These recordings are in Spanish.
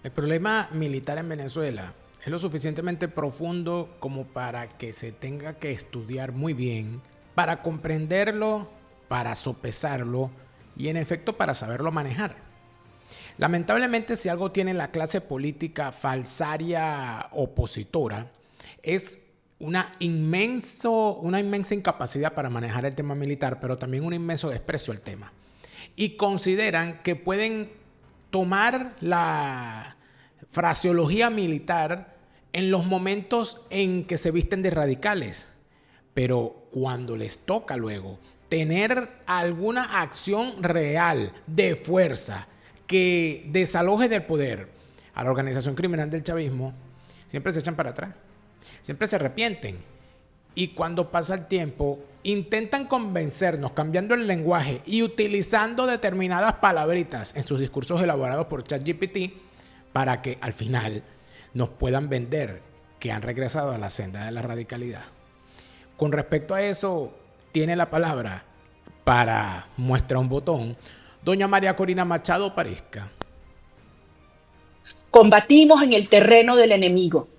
El problema militar en Venezuela es lo suficientemente profundo como para que se tenga que estudiar muy bien, para comprenderlo, para sopesarlo y en efecto para saberlo manejar. Lamentablemente, si algo tiene la clase política falsaria opositora, es una inmensa incapacidad para manejar el tema militar, pero también un inmenso desprecio al tema. Y consideran que pueden tomar la fraseología militar en los momentos en que se visten de radicales, pero cuando les toca luego tener alguna acción real de fuerza que desaloje del poder a la organización criminal del chavismo, siempre se echan para atrás, siempre se arrepienten. Y cuando pasa el tiempo, intentan convencernos cambiando el lenguaje y utilizando determinadas palabritas en sus discursos elaborados por ChatGPT para que al final nos puedan vender que han regresado a la senda de la radicalidad. Con respecto a eso, tiene la palabra para muestra un botón doña María Corina Machado Parizca. Combatimos en el terreno del enemigo.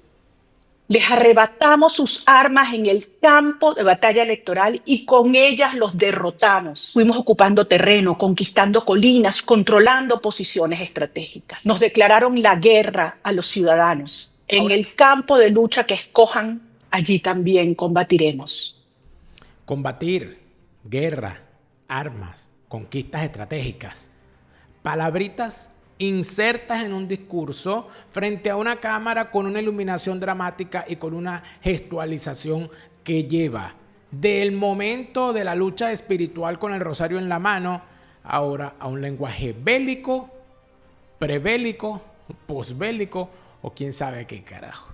Les arrebatamos sus armas en el campo de batalla electoral y con ellas los derrotamos. Fuimos ocupando terreno, conquistando colinas, controlando posiciones estratégicas. Nos declararon la guerra a los ciudadanos. En el campo de lucha que escojan, allí también combatiremos. Combatir, guerra, armas, conquistas estratégicas. Palabritas insertas en un discurso frente a una cámara con una iluminación dramática y con una gestualización que lleva del momento de la lucha espiritual con el rosario en la mano ahora a un lenguaje bélico, prebélico, posbélico o quién sabe qué carajo.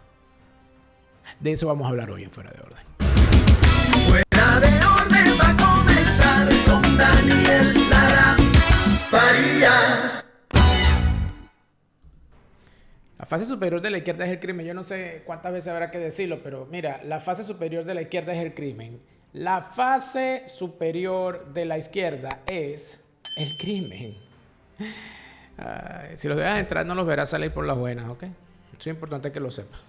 De eso vamos a hablar hoy en Fuera de Orden. Fuera de orden va a comenzar con Daniel Lara Farías. La fase superior de la izquierda es el crimen. Yo no sé cuántas veces habrá que decirlo, pero mira, la fase superior de la izquierda es el crimen. La fase superior de la izquierda es el crimen. Ay, si los dejas entrar, no los verás salir por las buenas, ¿ok? Eso es importante que lo sepas.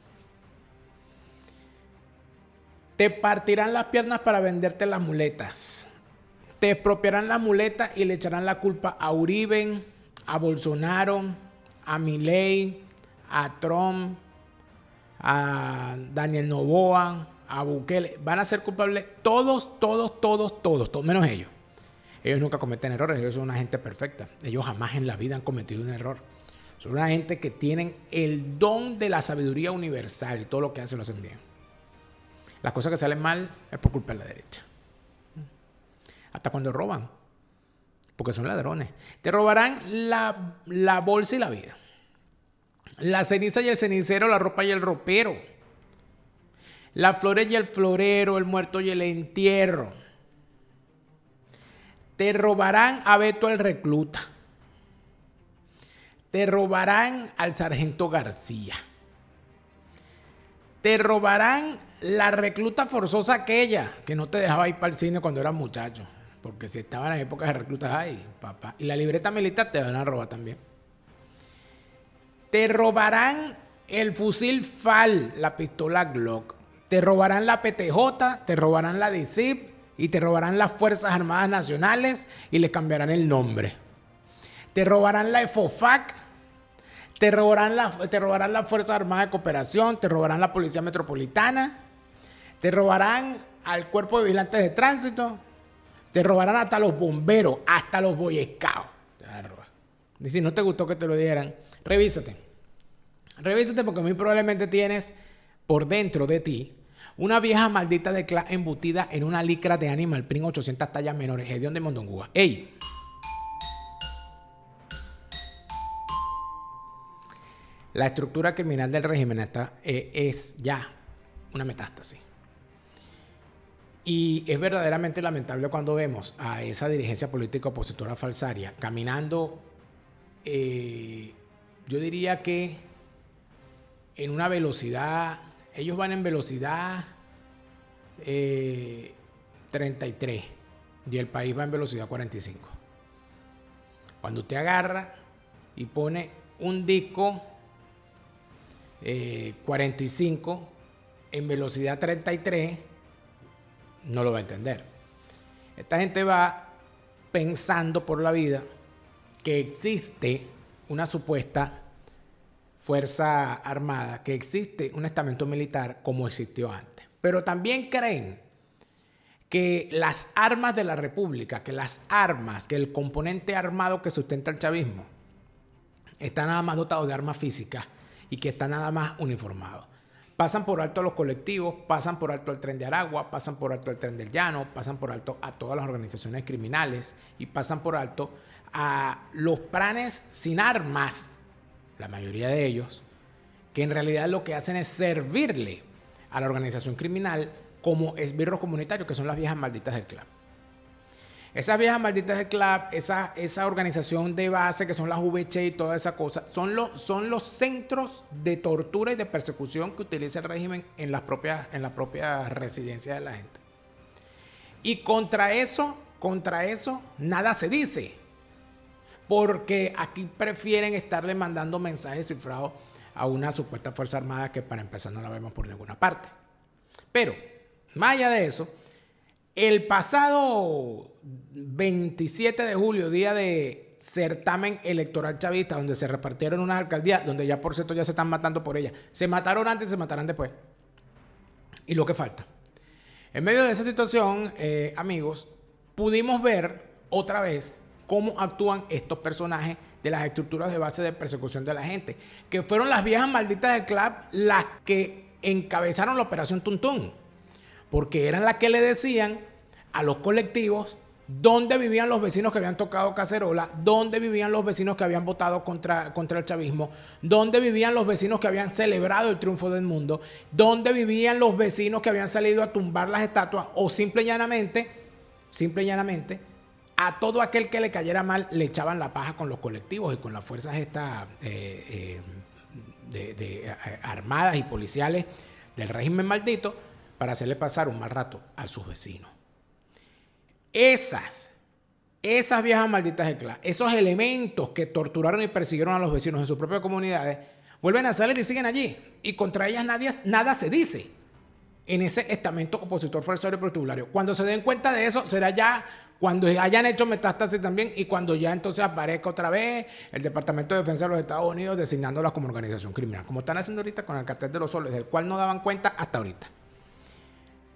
Te partirán las piernas para venderte las muletas. Te expropiarán las muletas y le echarán la culpa a Uribe, a Bolsonaro, a Milei, a Trump, a Daniel Noboa, a Bukele. Van a ser culpables todos, menos ellos. Ellos nunca cometen errores, ellos son una gente perfecta. Ellos jamás en la vida han cometido un error. Son una gente que tienen el don de la sabiduría universal y todo lo que hacen lo hacen bien. Las cosas que salen mal es por culpa de la derecha. Hasta cuando roban, porque son ladrones. Te robarán la bolsa y la vida. La ceniza y el cenicero, la ropa y el ropero. Las flores y el florero, el muerto y el entierro. Te robarán a Beto el recluta. Te robarán al sargento García. Te robarán la recluta forzosa aquella que no te dejaba ir para el cine cuando eras muchacho. Porque si estaban en épocas de reclutas, ay, papá. Y la libreta militar te van a robar también. Te robarán el fusil FAL, la pistola Glock. Te robarán la PTJ, te robarán la DICIP y te robarán las Fuerzas Armadas Nacionales y le cambiarán el nombre. Te robarán la EFOFAC, te robarán las Fuerzas Armadas de Cooperación, te robarán la Policía Metropolitana, te robarán al Cuerpo de Vigilantes de Tránsito, te robarán hasta los bomberos, hasta los Boy Scouts. Te van a robar. Y si no te gustó que te lo dieran, revísate. Revísate porque muy probablemente tienes por dentro de ti una vieja maldita de clase embutida en una licra de Animal Print 800 tallas menores, Gedeón de Mondongúa. ¡Ey! La estructura criminal del régimen es ya una metástasis. Y es verdaderamente lamentable cuando vemos a esa dirigencia política opositora falsaria caminando, yo diría que en una velocidad, ellos van en velocidad 33 y el país va en velocidad 45. Cuando usted agarra y pone un disco 45 en velocidad 33, no lo va a entender. Esta gente va pensando por la vida que existe una supuesta fuerza armada, que existe un estamento militar como existió antes. Pero también creen que las armas de la República, que el componente armado que sustenta el chavismo, está nada más dotado de armas físicas y que está nada más uniformado. Pasan por alto a los colectivos, pasan por alto al Tren de Aragua, pasan por alto al Tren del Llano, pasan por alto a todas las organizaciones criminales y pasan por alto a los planes sin armas, la mayoría de ellos, que en realidad lo que hacen es servirle a la organización criminal como esbirros comunitarios, que son las viejas malditas del club. Esas viejas malditas del club, esa organización de base que son las VC y toda esa cosa, son los centros de tortura y de persecución que utiliza el régimen en las propias residencias de la gente. Y contra eso nada se dice. Porque aquí prefieren estarle mandando mensajes cifrados a una supuesta fuerza armada que para empezar no la vemos por ninguna parte. Pero, más allá de eso, el pasado 27 de julio, día de certamen electoral chavista, donde se repartieron unas alcaldías, donde ya por cierto ya se están matando por ellas. Se mataron antes, se matarán después. Y lo que falta. En medio de esa situación, amigos, pudimos ver otra vez cómo actúan estos personajes de las estructuras de base de persecución de la gente, que fueron las viejas malditas del club las que encabezaron la operación Tuntún, porque eran las que le decían a los colectivos dónde vivían los vecinos que habían tocado cacerola, dónde vivían los vecinos que habían votado contra el chavismo, dónde vivían los vecinos que habían celebrado el triunfo del mundo, dónde vivían los vecinos que habían salido a tumbar las estatuas o simple y llanamente, a todo aquel que le cayera mal le echaban la paja con los colectivos y con las fuerzas armadas y policiales del régimen maldito para hacerle pasar un mal rato a sus vecinos. Esas viejas malditas de clase, esos elementos que torturaron y persiguieron a los vecinos en sus propias comunidades, vuelven a salir y siguen allí. Y contra ellas nada se dice en ese estamento opositor falsario y protubulario. Cuando se den cuenta de eso, será ya cuando hayan hecho metástasis también y cuando ya entonces aparezca otra vez el Departamento de Defensa de los Estados Unidos designándolas como organización criminal, como están haciendo ahorita con el Cartel de los Soles, del cual no daban cuenta hasta ahorita.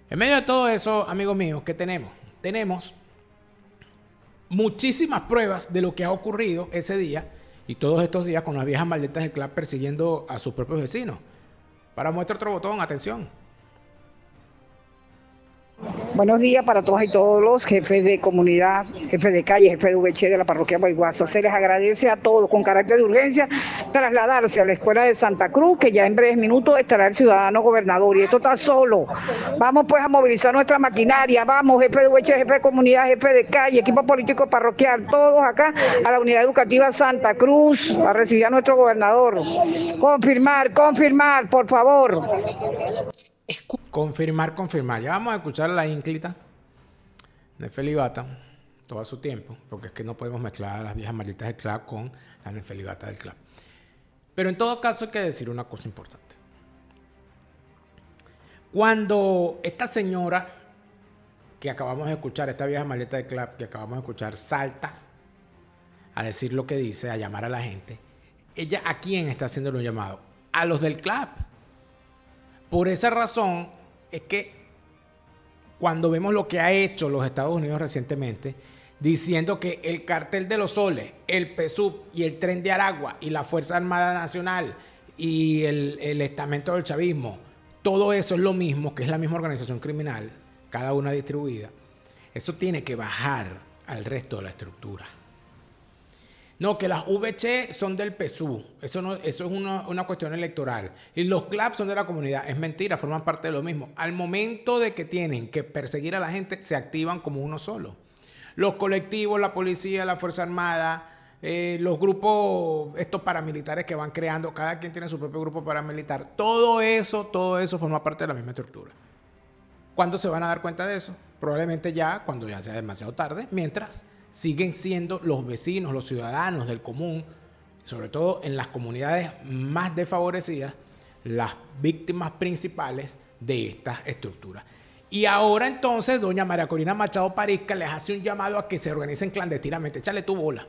En medio de todo eso, amigos míos, ¿qué tenemos? Tenemos muchísimas pruebas de lo que ha ocurrido ese día y todos estos días con las viejas malditas del club persiguiendo a sus propios vecinos. Para muestra otro botón, atención. Buenos días para todas y todos los jefes de comunidad, jefes de calle, jefes de VC de la parroquia Guayguasa. Se les agradece a todos con carácter de urgencia trasladarse a la escuela de Santa Cruz, que ya en breves minutos estará el ciudadano gobernador. Y esto está solo. Vamos pues a movilizar nuestra maquinaria. Vamos, jefe de VC, jefe de comunidad, jefe de calle, equipo político parroquial, todos acá a la unidad educativa Santa Cruz a recibir a nuestro gobernador. Confirmar, por favor. Confirmar. Ya vamos a escuchar a la ínclita Nefelibata todo su tiempo, porque es que no podemos mezclar a las viejas malditas del club con la Nefelibata del club. Pero en todo caso hay que decir una cosa importante. Cuando esta señora que acabamos de escuchar, esta vieja maldita del club que acabamos de escuchar, salta a decir lo que dice, a llamar a la gente, ella ¿a quién está haciendo un llamado? A los del club. Por esa razón es que cuando vemos lo que ha hecho los Estados Unidos recientemente, diciendo que el Cartel de los Soles, el PSUV y el Tren de Aragua y la Fuerza Armada Nacional y el estamento del chavismo, todo eso es lo mismo, que es la misma organización criminal, cada una distribuida, eso tiene que bajar al resto de la estructura. No, que las VC son del PSUV. Eso es una cuestión electoral. Y los clubs son de la comunidad. Es mentira, forman parte de lo mismo. Al momento de que tienen que perseguir a la gente, se activan como uno solo. Los colectivos, la policía, la Fuerza Armada, los grupos, estos paramilitares que van creando, cada quien tiene su propio grupo paramilitar. Todo eso forma parte de la misma estructura. ¿Cuándo se van a dar cuenta de eso? Probablemente ya, cuando ya sea demasiado tarde, mientras siguen siendo los vecinos, los ciudadanos del común, sobre todo en las comunidades más desfavorecidas, las víctimas principales de estas estructuras. Y ahora entonces doña María Corina Machado Parizca les hace un llamado a que se organicen clandestinamente. Échale tu bola.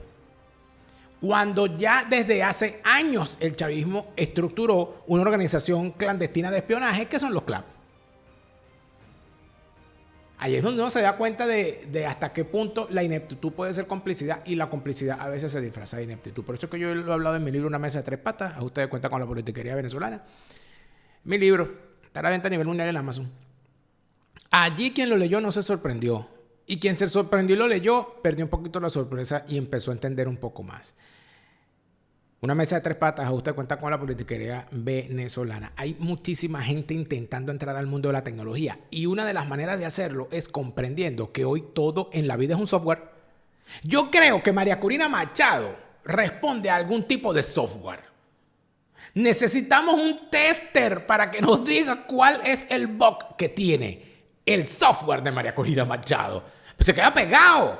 Cuando ya desde hace años el chavismo estructuró una organización clandestina de espionaje, que son los CLAP. Ahí es donde uno se da cuenta de hasta qué punto la ineptitud puede ser complicidad, y la complicidad a veces se disfraza de ineptitud. Por eso es que yo lo he hablado en mi libro Una mesa de tres patas, ajuste de cuenta con la politiquería venezolana. Mi libro está a la venta a nivel mundial en Amazon. Allí quien lo leyó no se sorprendió, y quien se sorprendió y lo leyó perdió un poquito la sorpresa y empezó a entender un poco más. Una mesa de tres patas, ajuste de cuenta con la politiquería venezolana. Hay muchísima gente intentando entrar al mundo de la tecnología, y una de las maneras de hacerlo es comprendiendo que hoy todo en la vida es un software. Yo creo que María Corina Machado responde a algún tipo de software. Necesitamos un tester para que nos diga cuál es el bug que tiene el software de María Corina Machado. Pues se queda pegado,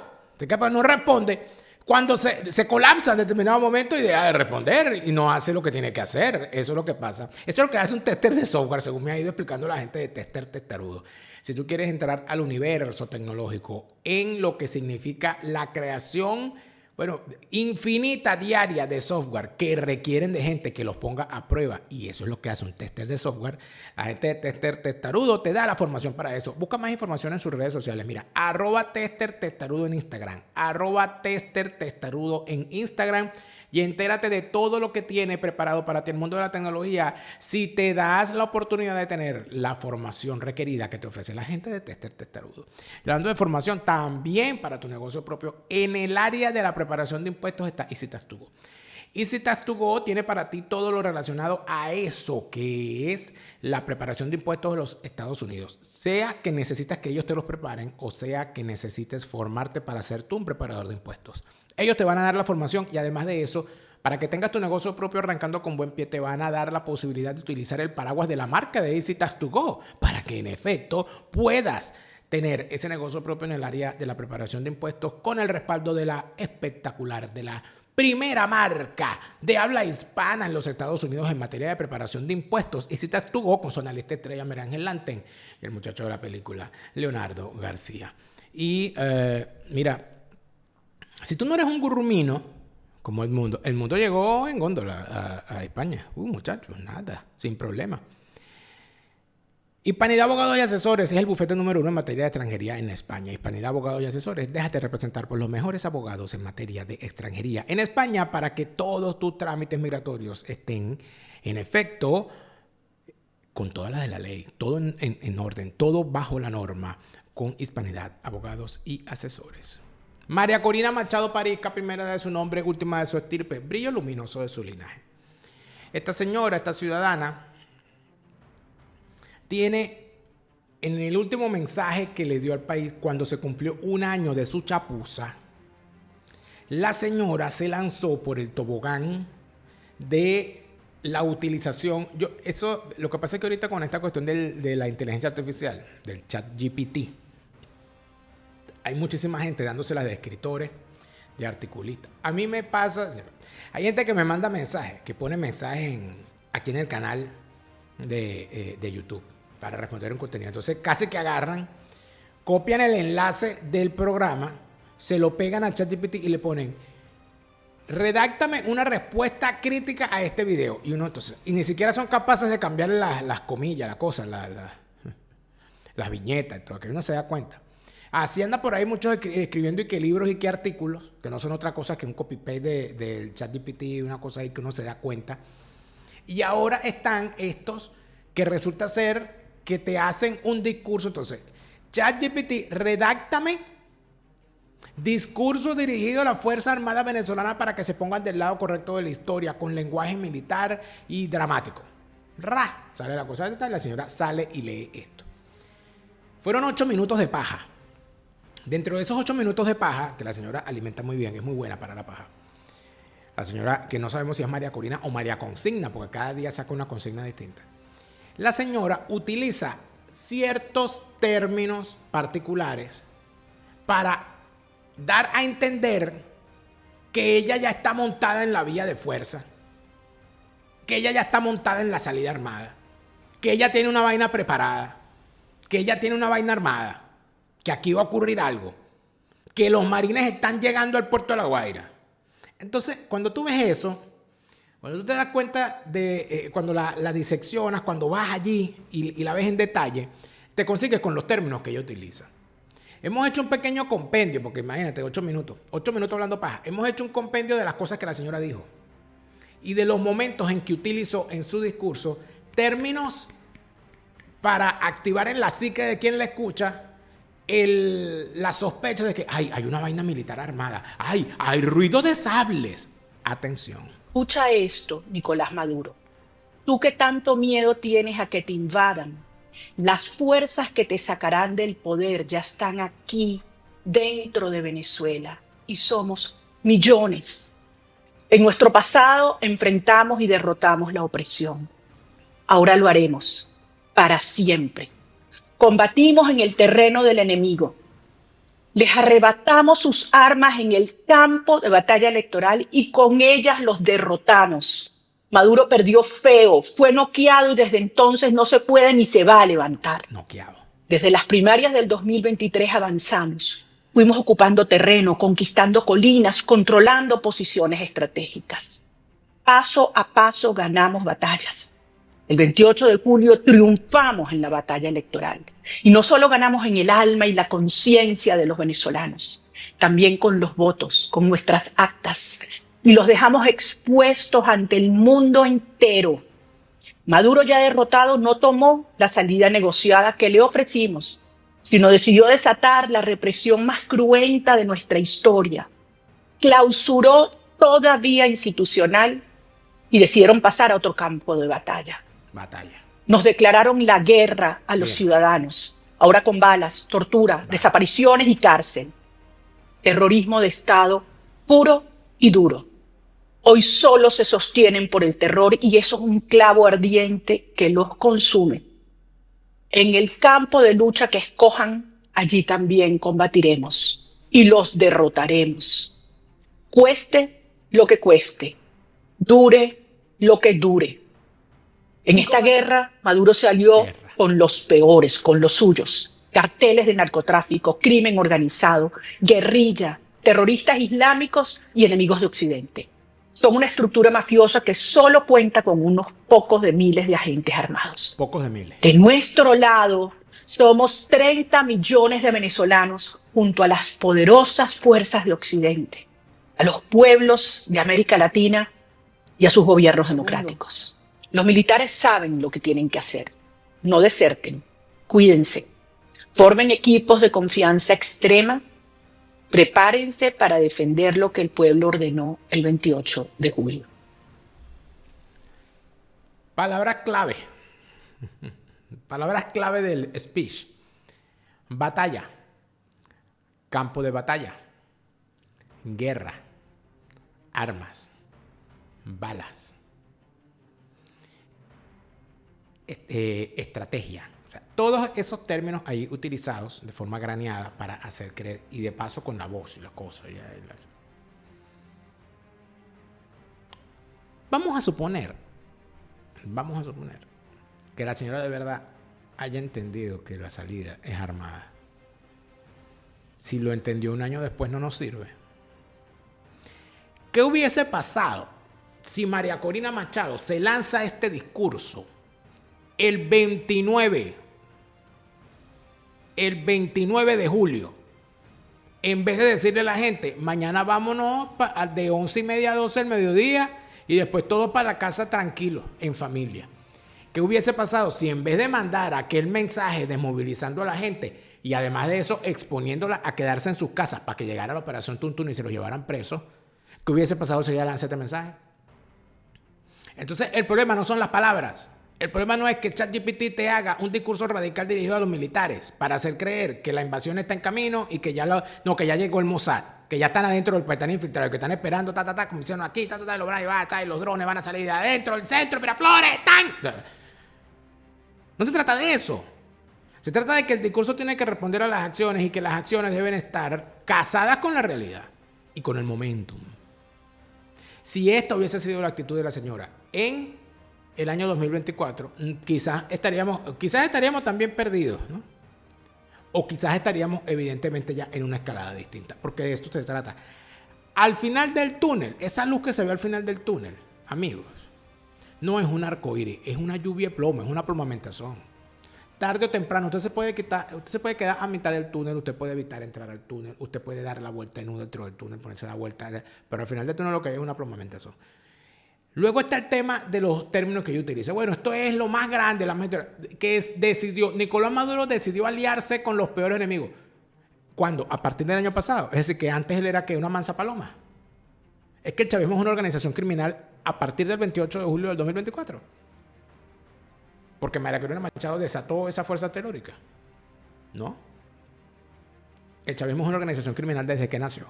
no responde. Cuando se colapsa en determinado momento y deja de responder y no hace lo que tiene que hacer. Eso es lo que pasa. Eso es lo que hace un tester de software, según me ha ido explicando la gente de testarudo. Si tú quieres entrar al universo tecnológico en lo que significa la creación, infinita diaria de software que requieren de gente que los ponga a prueba, y eso es lo que hace un tester de software. La gente de testarudo te da la formación para eso. Busca más información en sus redes sociales. Mira, @testertestarudo en Instagram, @testertestarudo en Instagram, y entérate de todo lo que tiene preparado para ti el mundo de la tecnología si te das la oportunidad de tener la formación requerida que te ofrece la gente de Tester Testarudo. Y hablando de formación, también para tu negocio propio, en el área de la preparación de impuestos está EasyTax2Go. EasyTax2Go tiene para ti todo lo relacionado a eso que es la preparación de impuestos de los Estados Unidos. Sea que necesitas que ellos te los preparen, o sea que necesites formarte para ser tú un preparador de impuestos. Ellos te van a dar la formación, y además de eso, para que tengas tu negocio propio arrancando con buen pie, te van a dar la posibilidad de utilizar el paraguas de la marca de EasyTax2Go para que en efecto puedas tener ese negocio propio en el área de la preparación de impuestos con el respaldo de la espectacular, de la primera marca de habla hispana en los Estados Unidos en materia de preparación de impuestos. EasyTax2Go, con su analista estrella Merángel Lanten y el muchacho de la película Leonardo García. Y mira, si tú no eres un gurrumino como el mundo llegó en góndola a España. Muchachos, nada, sin problema. Hispanidad Abogados y Asesores es el bufete número 1 en materia de extranjería en España. Hispanidad Abogados y Asesores, déjate representar por los mejores abogados en materia de extranjería en España para que todos tus trámites migratorios estén, en efecto, con todas las de la ley, todo en orden, todo bajo la norma, con Hispanidad Abogados y Asesores. María Corina Machado Parizca, primera de su nombre, última de su estirpe, brillo luminoso de su linaje. Esta señora, esta ciudadana, tiene en el último mensaje que le dio al país cuando se cumplió 1 año de su chapuza, la señora se lanzó por el tobogán de la utilización. Lo que pasa es que ahorita con esta cuestión de la inteligencia artificial, del chat GPT, hay muchísima gente dándosela de escritores, de articulistas. A mí me pasa, hay gente que me manda mensajes, que pone mensajes aquí en el canal de YouTube para responder un contenido. Entonces casi que agarran, copian el enlace del programa, se lo pegan a ChatGPT y le ponen: redáctame una respuesta crítica a este video. Y ni siquiera son capaces de cambiar las comillas, las cosas, las viñetas y todo, que uno se da cuenta. Así anda por ahí muchos escribiendo y que libros y que artículos, que no son otra cosa que un copy-paste del ChatGPT, una cosa ahí que uno se da cuenta. Y ahora están estos que resulta ser que te hacen un discurso. Entonces, ChatGPT, redáctame discurso dirigido a la Fuerza Armada Venezolana para que se pongan del lado correcto de la historia, con lenguaje militar y dramático. Sale la cosa esta y la señora sale y lee esto. Fueron 8 minutos de paja. Dentro de esos 8 minutos de paja, que la señora alimenta muy bien, es muy buena para la paja. La señora, que no sabemos si es María Corina o María Consigna, porque cada día saca una consigna distinta. La señora utiliza ciertos términos particulares para dar a entender que ella ya está montada en la vía de fuerza, que ella ya está montada en la salida armada, que ella tiene una vaina preparada, que ella tiene una vaina armada, que aquí va a ocurrir algo, que los marines están llegando al puerto de La Guaira. Entonces, cuando tú ves eso, cuando tú te das cuenta de, cuando la diseccionas, cuando vas allí y la ves en detalle, te consigues con los términos que ella utiliza. Hemos hecho un pequeño compendio, porque imagínate, 8 minutos hablando paja. Hemos hecho un compendio de las cosas que la señora dijo y de los momentos en que utilizó en su discurso términos para activar en la psique de quien la escucha la sospecha de que hay una vaina militar armada, hay ruido de sables. Atención. Escucha esto, Nicolás Maduro. Tú que tanto miedo tienes a que te invadan, las fuerzas que te sacarán del poder ya están aquí, dentro de Venezuela, y somos millones. En nuestro pasado enfrentamos y derrotamos la opresión. Ahora lo haremos, para siempre. Combatimos en el terreno del enemigo. Les arrebatamos sus armas en el campo de batalla electoral y con ellas los derrotamos. Maduro perdió feo, fue noqueado y desde entonces no se puede ni se va a levantar. Noqueado. Desde las primarias del 2023 avanzamos. Fuimos ocupando terreno, conquistando colinas, controlando posiciones estratégicas. Paso a paso ganamos batallas. El 28 de julio triunfamos en la batalla electoral. Y no solo ganamos en el alma y la conciencia de los venezolanos, también con los votos, con nuestras actas. Y los dejamos expuestos ante el mundo entero. Maduro, ya derrotado, no tomó la salida negociada que le ofrecimos, sino decidió desatar la represión más cruenta de nuestra historia. Clausuró toda vía institucional y decidieron pasar a otro campo de batalla. Nos declararon la guerra a los ciudadanos, ahora con balas, tortura, desapariciones y cárcel. Terrorismo de Estado puro y duro. Hoy solo se sostienen por el terror y eso es un clavo ardiente que los consume. En el campo de lucha que escojan, allí también combatiremos y los derrotaremos. Cueste lo que cueste, dure lo que dure. En esta guerra, Maduro se alió con los peores, con los suyos. Carteles de narcotráfico, crimen organizado, guerrilla, terroristas islámicos y enemigos de Occidente. Son una estructura mafiosa que solo cuenta con unos pocos de miles de agentes armados. Pocos de miles. De nuestro lado, somos 30 millones de venezolanos junto a las poderosas fuerzas de Occidente, a los pueblos de América Latina y a sus gobiernos democráticos. Los militares saben lo que tienen que hacer. No deserten, cuídense, formen equipos de confianza extrema, prepárense para defender lo que el pueblo ordenó el 28 de julio. Palabras clave. Palabras clave del speech. Batalla. Campo de batalla. Guerra. Armas. Balas. Estrategia. O sea, todos esos términos ahí utilizados de forma graneada para hacer creer y de paso con la voz y las cosas. Vamos a suponer que la señora de verdad haya entendido que la salida es armada. Si lo entendió un año después no nos sirve. ¿Qué hubiese pasado si María Corina Machado se lanza este discurso el 29 de julio, en vez de decirle a la gente, mañana vámonos de 11:30 a 12 del mediodía y después todos para la casa tranquilos, en familia? ¿Qué hubiese pasado si en vez de mandar aquel mensaje desmovilizando a la gente y además de eso exponiéndola a quedarse en sus casas para que llegara la operación Tuntún y se los llevaran presos, qué hubiese pasado si ella lanza este mensaje? Entonces el problema no son las palabras. El problema no es que ChatGPT te haga un discurso radical dirigido a los militares para hacer creer que la invasión está en camino y que que ya llegó el Mossad, que ya están adentro del país, están infiltrados, que están esperando, como hicieron aquí, los drones van a salir de adentro, del centro, Miraflores, ¡tan! No se trata de eso. Se trata de que el discurso tiene que responder a las acciones y que las acciones deben estar casadas con la realidad y con el momentum. Si esta hubiese sido la actitud de la señora en el año 2024, quizás estaríamos también perdidos, ¿no? O quizás estaríamos evidentemente ya en una escalada distinta, porque de esto se trata. Al final del túnel, esa luz que se ve al final del túnel, amigos, no es un arcoíris, es una lluvia de plomo, es una plomamentación. Tarde o temprano, usted se puede quedar a mitad del túnel, usted puede evitar entrar al túnel, usted puede dar la vuelta en U dentro del túnel, ponerse a dar vuelta, pero al final del túnel lo que hay es una plomamentación. Luego está el tema de los términos que yo utilizo. Bueno, esto es lo más grande, Nicolás Maduro decidió aliarse con los peores enemigos. ¿Cuándo? A partir del año pasado. Es decir, que antes él era que una mansa paloma. Es que el chavismo es una organización criminal a partir del 28 de julio del 2024. Porque María Corina Machado desató esa fuerza telúrica. ¿No? El chavismo es una organización criminal desde que nació.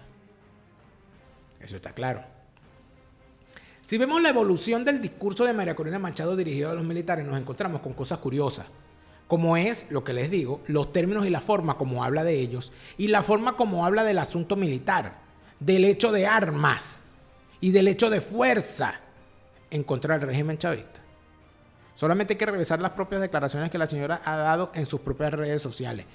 Eso está claro. Si vemos la evolución del discurso de María Corina Machado dirigido a los militares, nos encontramos con cosas curiosas, como es, lo que les digo, los términos y la forma como habla de ellos y la forma como habla del asunto militar, del hecho de armas y del hecho de fuerza en contra del régimen chavista. Solamente hay que revisar las propias declaraciones que la señora ha dado en sus propias redes sociales.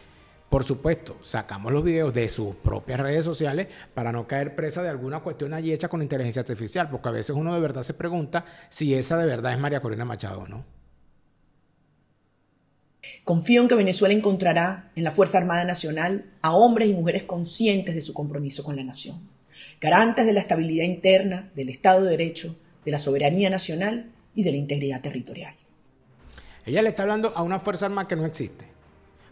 Por supuesto, sacamos los videos de sus propias redes sociales para no caer presa de alguna cuestión allí hecha con inteligencia artificial, porque a veces uno de verdad se pregunta si esa de verdad es María Corina Machado o no. Confío en que Venezuela encontrará en la Fuerza Armada Nacional a hombres y mujeres conscientes de su compromiso con la nación, garantes de la estabilidad interna, del Estado de Derecho, de la soberanía nacional y de la integridad territorial. Ella le está hablando a una Fuerza Armada que no existe.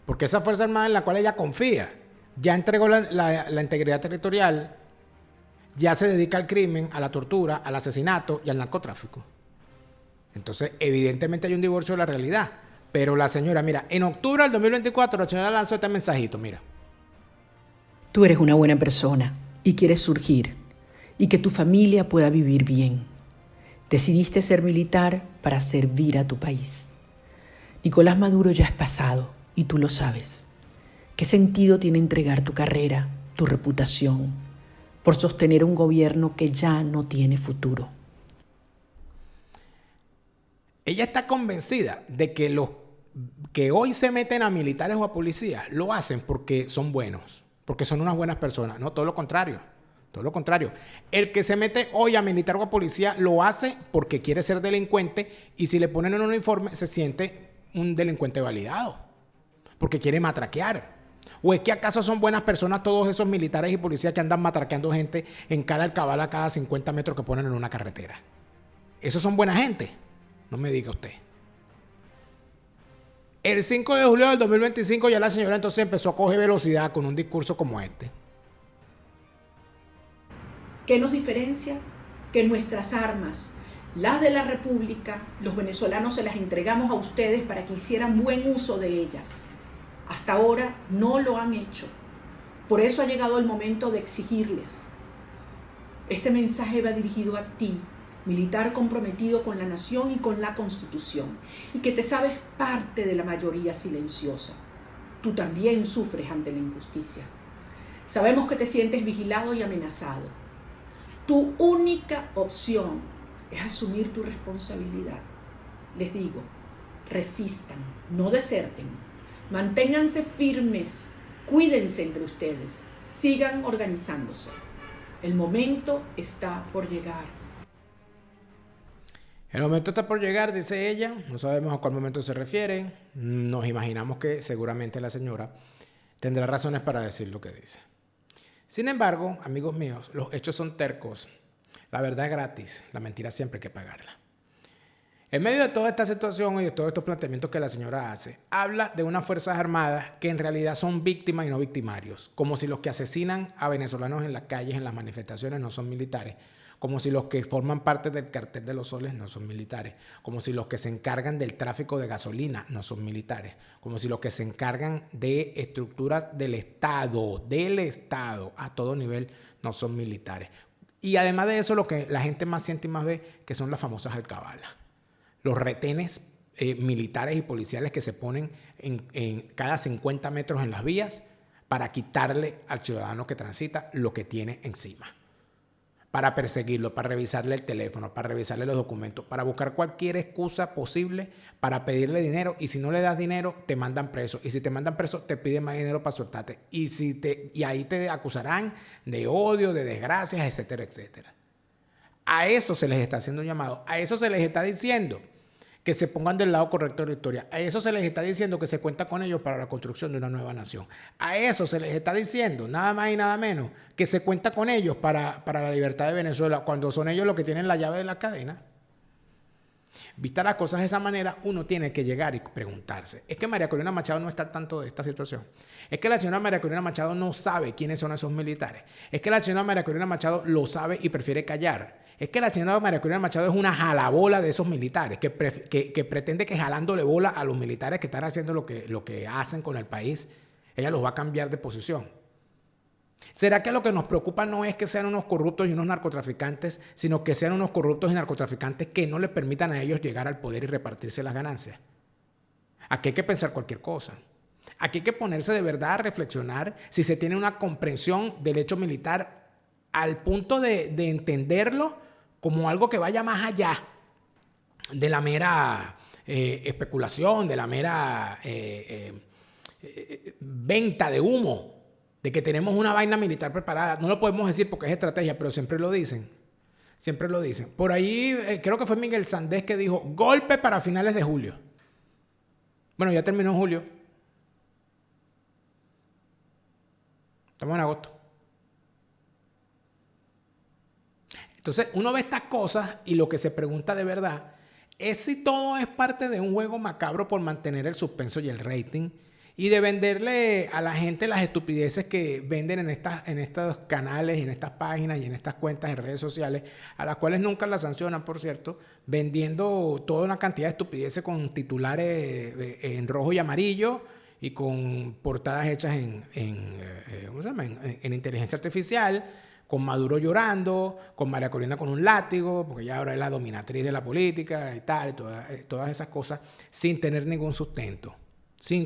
Porque esa Fuerza Armada en la cual ella confía ya entregó la integridad territorial, ya se dedica al crimen, a la tortura, al asesinato y al narcotráfico. Entonces, evidentemente hay un divorcio de la realidad. Pero la señora, mira, en octubre del 2024 la señora lanzó este mensajito, mira. Tú eres una buena persona y quieres surgir y que tu familia pueda vivir bien. Decidiste ser militar para servir a tu país. Nicolás Maduro ya es pasado. Y tú lo sabes. ¿Qué sentido tiene entregar tu carrera, tu reputación, por sostener un gobierno que ya no tiene futuro? Ella está convencida de que los que hoy se meten a militares o a policías lo hacen porque son buenos, porque son unas buenas personas. No, todo lo contrario. Todo lo contrario. El que se mete hoy a militar o a policía lo hace porque quiere ser delincuente y si le ponen un uniforme se siente un delincuente validado. Porque quiere matraquear. ¿O es que acaso son buenas personas todos esos militares y policías que andan matraqueando gente en cada alcabala, cada 50 metros que ponen en una carretera? ¿Esos son buena gente? No me diga usted. El 5 de julio del 2025 ya la señora entonces empezó a coger velocidad con un discurso como este. ¿Qué nos diferencia? Que nuestras armas, las de la República, los venezolanos se las entregamos a ustedes para que hicieran buen uso de ellas. Hasta ahora no lo han hecho. Por eso ha llegado el momento de exigirles. Este mensaje va dirigido a ti, militar comprometido con la nación y con la Constitución, y que te sabes parte de la mayoría silenciosa. Tú también sufres ante la injusticia. Sabemos que te sientes vigilado y amenazado. Tu única opción es asumir tu responsabilidad. Les digo, resistan, no deserten. Manténganse firmes, cuídense entre ustedes, sigan organizándose. El momento está por llegar. El momento está por llegar, dice ella. No sabemos a cuál momento se refiere. Nos imaginamos que seguramente la señora tendrá razones para decir lo que dice. Sin embargo, amigos míos, los hechos son tercos. La verdad es gratis, la mentira siempre hay que pagarla. En medio de toda esta situación y de todos estos planteamientos que la señora hace, habla de unas fuerzas armadas que en realidad son víctimas y no victimarios, como si los que asesinan a venezolanos en las calles, en las manifestaciones, no son militares, como si los que forman parte del cartel de los soles no son militares, como si los que se encargan del tráfico de gasolina no son militares, como si los que se encargan de estructuras del Estado a todo nivel no son militares. Y además de eso, lo que la gente más siente y más ve, que son las famosas alcabalas. Los retenes militares y policiales que se ponen en cada 50 metros en las vías para quitarle al ciudadano que transita lo que tiene encima. para perseguirlo, para revisarle el teléfono, para revisarle los documentos, para buscar cualquier excusa posible para pedirle dinero. Y si no le das dinero, te mandan preso. Y si te mandan preso, te piden más dinero para soltarte. Y ahí te acusarán de odio, de desgracias, etcétera, etcétera. A eso se les está haciendo un llamado. A eso se les está diciendo que se pongan del lado correcto de la historia. A eso se les está diciendo que se cuenta con ellos para la construcción de una nueva nación. A eso se les está diciendo, nada más y nada menos, que se cuenta con ellos para la libertad de Venezuela, cuando son ellos los que tienen la llave de la cadena. Vistas las cosas de esa manera, uno tiene que llegar y preguntarse, ¿es que María Corina Machado no está al tanto de esta situación? ¿Es que la señora María Corina Machado no sabe quiénes son esos militares? ¿Es que la señora María Corina Machado lo sabe y prefiere callar? Es que la señora María Corina Machado es una jalabola de esos militares que pretende que jalándole bola a los militares que están haciendo lo que hacen con el país, ella los va a cambiar de posición. ¿Será que lo que nos preocupa no es que sean unos corruptos y unos narcotraficantes, sino que sean unos corruptos y narcotraficantes que no le permitan a ellos llegar al poder y repartirse las ganancias? Aquí hay que pensar cualquier cosa. Aquí hay que ponerse de verdad a reflexionar si se tiene una comprensión del hecho militar al punto de entenderlo como algo que vaya más allá de la mera especulación, de la mera venta de humo, de que tenemos una vaina militar preparada. No lo podemos decir porque es estrategia, pero siempre lo dicen. Siempre lo dicen. Por ahí creo que fue Miguel Sandés que dijo, golpe para finales de julio. Bueno, ya terminó en julio. Estamos en agosto. Entonces, uno ve estas cosas y lo que se pregunta de verdad es si todo es parte de un juego macabro por mantener el suspenso y el rating y de venderle a la gente las estupideces que venden en estos canales, en estas páginas y en estas cuentas en redes sociales, a las cuales nunca las sancionan, por cierto, vendiendo toda una cantidad de estupideces con titulares en rojo y amarillo y con portadas hechas ¿cómo se llama? En inteligencia artificial, con Maduro llorando, con María Corina con un látigo, porque ya ahora es la dominatriz de la política y tal, y todas esas cosas, sin tener ningún sustento. Sin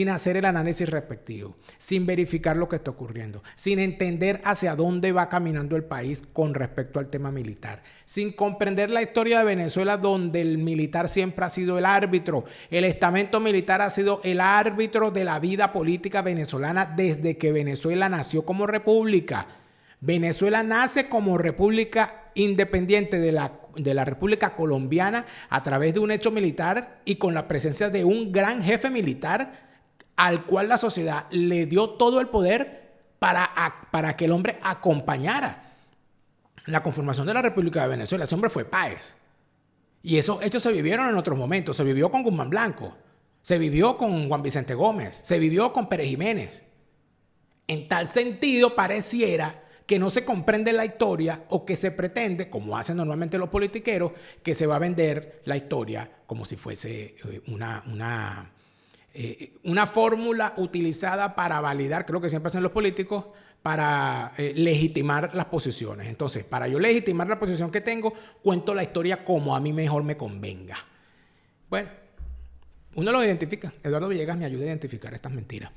hacer el análisis respectivo, sin verificar lo que está ocurriendo, sin entender hacia dónde va caminando el país con respecto al tema militar, sin comprender la historia de Venezuela, donde el militar siempre ha sido el árbitro. El estamento militar ha sido el árbitro de la vida política venezolana desde que Venezuela nació como república. Venezuela nace como república independiente de la República Colombiana a través de un hecho militar y con la presencia de un gran jefe militar al cual la sociedad le dio todo el poder para que el hombre acompañara la conformación de la República de Venezuela. Ese hombre fue Páez. Y esos hechos se vivieron en otros momentos. Se vivió con Guzmán Blanco, se vivió con Juan Vicente Gómez, se vivió con Pérez Jiménez. En tal sentido, pareciera que no se comprende la historia o que se pretende, como hacen normalmente los politiqueros, que se va a vender la historia como si fuese una fórmula utilizada para validar, creo que siempre hacen los políticos, para legitimar las posiciones. Entonces, para yo legitimar la posición que tengo, cuento la historia como a mí mejor me convenga. Bueno, uno lo identifica. Eduardo Villegas me ayuda a identificar estas mentiras.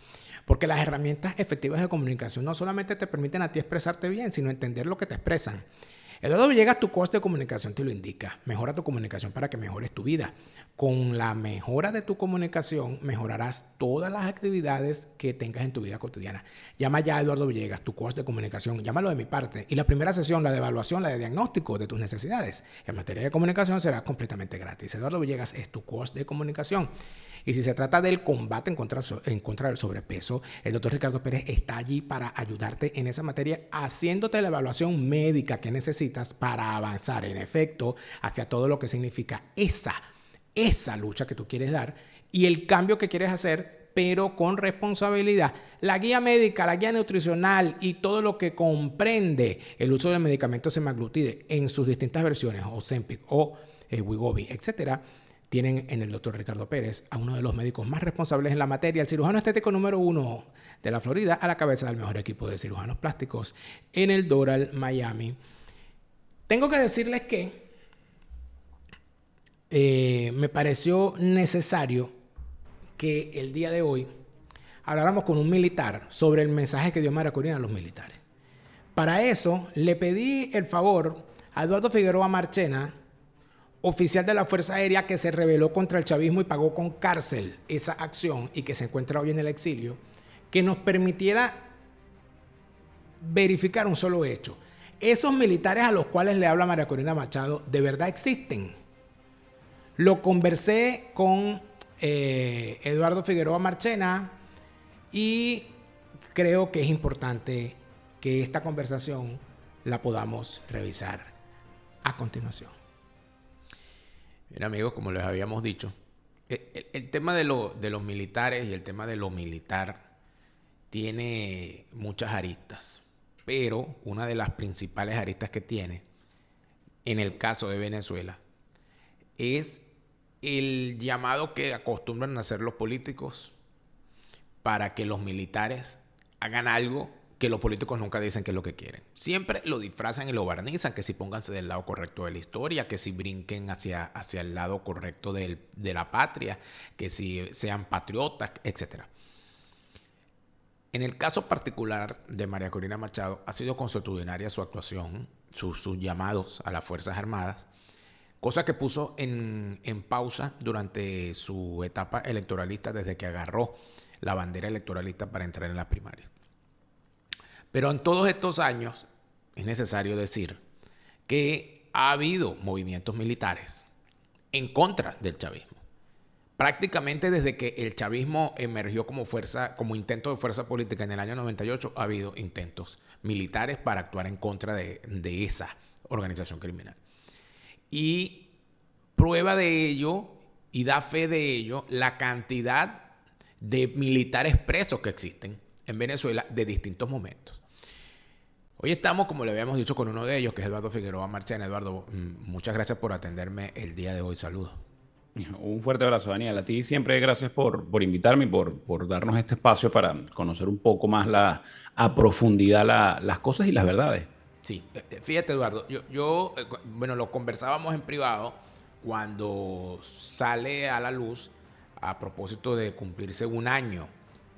Porque las herramientas efectivas de comunicación no solamente te permiten a ti expresarte bien, sino entender lo que te expresan. Eduardo Villegas, tu coste de comunicación te lo indica. Mejora tu comunicación para que mejores tu vida. Con la mejora de tu comunicación, mejorarás todas las actividades que tengas en tu vida cotidiana. Llama ya a Eduardo Villegas, tu coste de comunicación. Llámalo de mi parte. Y la primera sesión, la de evaluación, la de diagnóstico de tus necesidades en materia de comunicación será completamente gratis. Eduardo Villegas es tu coste de comunicación. Y si se trata del combate en contra del sobrepeso, el doctor Ricardo Pérez está allí para ayudarte en esa materia, haciéndote la evaluación médica que necesitas para avanzar, en efecto, hacia todo lo que significa esa lucha que tú quieres dar y el cambio que quieres hacer, pero con responsabilidad. La guía médica, la guía nutricional y todo lo que comprende el uso del medicamento semaglutide en sus distintas versiones, Ozempic o Wegovy, etcétera, tienen en el doctor Ricardo Pérez a uno de los médicos más responsables en la materia, el cirujano estético número 1 de la Florida, a la cabeza del mejor equipo de cirujanos plásticos en el Doral, Miami. Tengo que decirles que me pareció necesario que el día de hoy habláramos con un militar sobre el mensaje que dio María Corina a los militares. Para eso le pedí el favor a Eduardo Figueroa Marchena, oficial de la Fuerza Aérea que se rebeló contra el chavismo y pagó con cárcel esa acción y que se encuentra hoy en el exilio, que nos permitiera verificar un solo hecho. Esos militares a los cuales le habla María Corina Machado, ¿de verdad existen? Lo conversé con Eduardo Figueroa Marchena y creo que es importante que esta conversación la podamos revisar a continuación. Bien, amigos, como les habíamos dicho, el tema de los militares y el tema de lo militar tiene muchas aristas, pero una de las principales aristas que tiene, en el caso de Venezuela, es el llamado que acostumbran a hacer los políticos para que los militares hagan algo que los políticos nunca dicen que es lo que quieren. Siempre lo disfrazan y lo barnizan, que si pónganse del lado correcto de la historia, que si brinquen hacia el lado correcto de la patria, que si sean patriotas, etc. En el caso particular de María Corina Machado, ha sido consuetudinaria su actuación, sus llamados a las Fuerzas Armadas, cosa que puso en pausa durante su etapa electoralista desde que agarró la bandera electoralista para entrar en las primarias. Pero en todos estos años es necesario decir que ha habido movimientos militares en contra del chavismo. Prácticamente desde que el chavismo emergió como intento de fuerza política en el año 98, ha habido intentos militares para actuar en contra de esa organización criminal. Y prueba de ello y da fe de ello la cantidad de militares presos que existen en Venezuela de distintos momentos. Hoy estamos, como le habíamos dicho, con uno de ellos, que es Eduardo Figueroa Marchena. Eduardo, muchas gracias por atenderme el día de hoy. Saludos. Un fuerte abrazo, Daniel. A ti siempre gracias por invitarme y por darnos este espacio para conocer un poco más a profundidad las cosas y las verdades. Sí, fíjate, Eduardo, bueno, lo conversábamos en privado cuando sale a la luz a propósito de cumplirse un año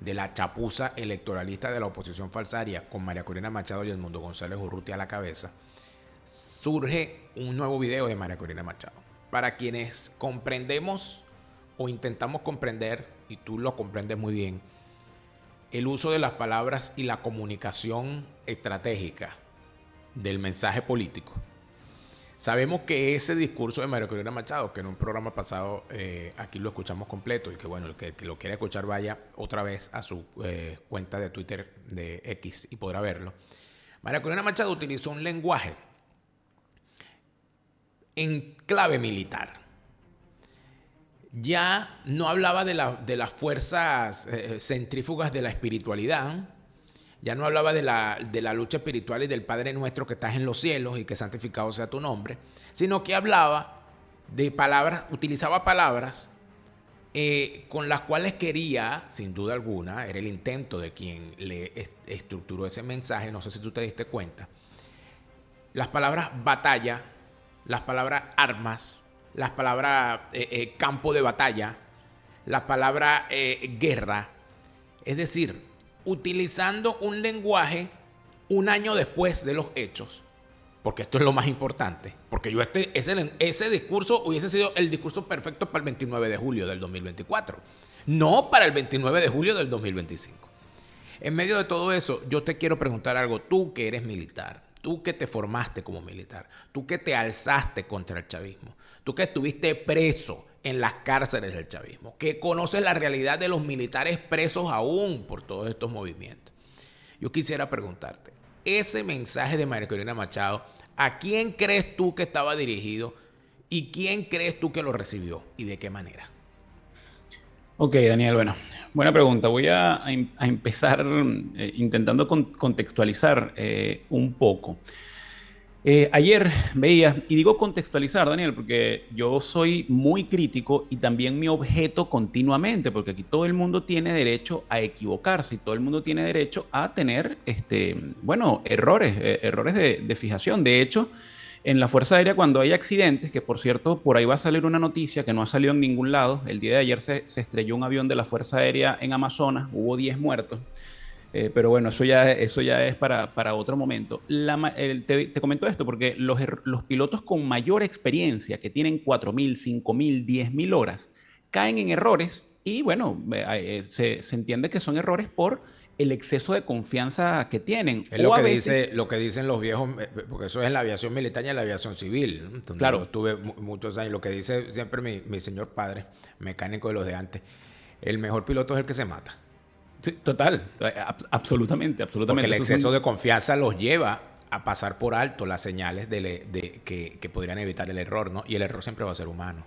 de la chapuza electoralista de la oposición falsaria con María Corina Machado y Edmundo González Urrutia a la cabeza. Surge un nuevo video de María Corina Machado. Para quienes comprendemos o intentamos comprender, y tú lo comprendes muy bien, el uso de las palabras y la comunicación estratégica del mensaje político. Sabemos que ese discurso de María Corina Machado, que en un programa pasado aquí lo escuchamos completo, y que bueno, el que lo quiera escuchar vaya otra vez a su cuenta de Twitter de X y podrá verlo. María Corina Machado utilizó un lenguaje en clave militar. Ya no hablaba de las fuerzas centrífugas de la espiritualidad. Ya no hablaba de la lucha espiritual y del Padre Nuestro que estás en los cielos y que santificado sea tu nombre, sino que hablaba de palabras, utilizaba palabras con las cuales quería, sin duda alguna, era el intento de quien le estructuró ese mensaje, no sé si tú te diste cuenta, las palabras batalla, las palabras armas, las palabras campo de batalla, las palabras guerra, es decir, utilizando un lenguaje un año después de los hechos, porque esto es lo más importante, porque ese discurso hubiese sido el discurso perfecto para el 29 de julio del 2024, no para el 29 de julio del 2025. En medio de todo eso, yo te quiero preguntar algo, tú que eres militar, tú que te formaste como militar, tú que te alzaste contra el chavismo, tú que estuviste preso en las cárceles del chavismo, que conoces la realidad de los militares presos aún por todos estos movimientos. Yo quisiera preguntarte, ese mensaje de María Corina Machado, ¿a quién crees tú que estaba dirigido y quién crees tú que lo recibió y de qué manera? Ok, Daniel, bueno, buena pregunta. Voy a empezar intentando contextualizar un poco. Ayer veía, y digo contextualizar, Daniel, porque yo soy muy crítico y también me objeto continuamente, porque aquí todo el mundo tiene derecho a equivocarse y todo el mundo tiene derecho a tener, errores de fijación. De hecho, en la Fuerza Aérea, cuando hay accidentes, que por cierto, por ahí va a salir una noticia que no ha salido en ningún lado, el día de ayer se estrelló un avión de la Fuerza Aérea en Amazonas, hubo 10 muertos. Pero bueno, eso ya es para otro momento. Te comento esto porque los pilotos con mayor experiencia, que tienen 4.000, 5.000, 10.000 horas, caen en errores y bueno, se entiende que son errores por el exceso de confianza que tienen. Es O a veces, lo que dicen los viejos, porque eso es en la aviación militar y en la aviación civil, ¿no? Entonces, claro, yo estuve muchos años, lo que dice siempre mi señor padre, mecánico de los de antes, el mejor piloto es el que se mata. sí, total, absolutamente, Porque absolutamente. el Eso es exceso de confianza los lleva a pasar por alto las señales que podrían evitar el error, ¿no? Y el error siempre va a ser humano.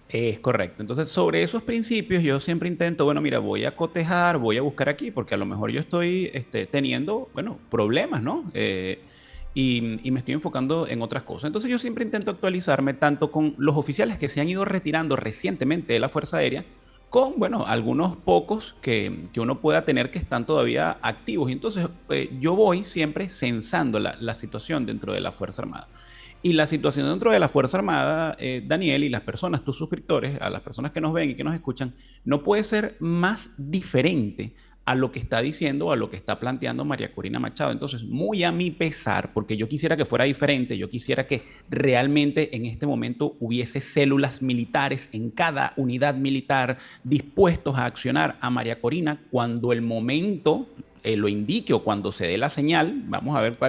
Es correcto. Entonces, sobre esos principios, yo siempre intento, bueno, mira, voy a cotejar, voy a buscar aquí, porque a lo mejor yo estoy teniendo, bueno, problemas, ¿no? Y me estoy enfocando en otras cosas. Entonces, yo siempre intento actualizarme tanto con los oficiales que se han ido retirando recientemente de la Fuerza Aérea, con, bueno, algunos pocos que uno pueda tener que están todavía activos. Y entonces, yo voy siempre censando la situación dentro de la Fuerza Armada. Y la situación dentro de la Fuerza Armada, Daniel, y las personas, tus suscriptores, a las personas que nos ven y que nos escuchan, no puede ser más diferente a lo que está diciendo o a lo que está planteando María Corina Machado. Entonces, muy a mi pesar, porque yo quisiera que fuera diferente, yo quisiera que realmente en este momento hubiese células militares en cada unidad militar dispuestos a accionar a María Corina cuando el momento lo indique o cuando se dé la señal. Vamos a ver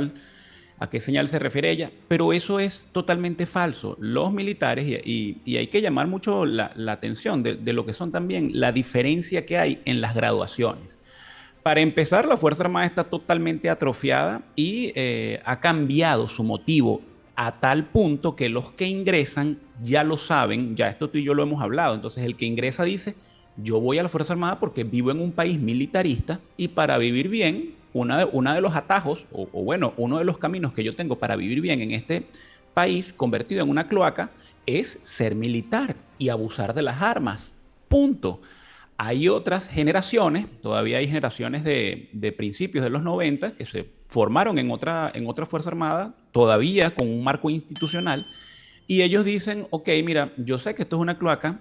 a qué señal se refiere ella, pero eso es totalmente falso. Los militares, y hay que llamar mucho la atención de lo que son también la diferencia que hay en las graduaciones. Para empezar, la Fuerza Armada está totalmente atrofiada y ha cambiado su motivo a tal punto que los que ingresan ya lo saben, ya esto tú y yo lo hemos hablado. Entonces, el que ingresa dice, yo voy a la Fuerza Armada porque vivo en un país militarista y para vivir bien, una de los atajos, o bueno, uno de los caminos que yo tengo para vivir bien en este país convertido en una cloaca es ser militar y abusar de las armas. Punto. Hay otras generaciones, todavía hay generaciones de principios de los 90 que se formaron en otra Fuerza Armada, todavía con un marco institucional, y ellos dicen, ok, mira, yo sé que esto es una cloaca,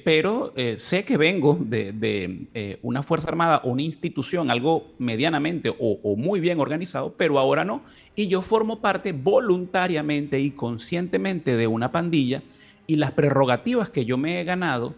pero sé que vengo de una Fuerza Armada o una institución, algo medianamente o muy bien organizado, pero ahora no, y yo formo parte voluntariamente y conscientemente de una pandilla, y las prerrogativas que yo me he ganado,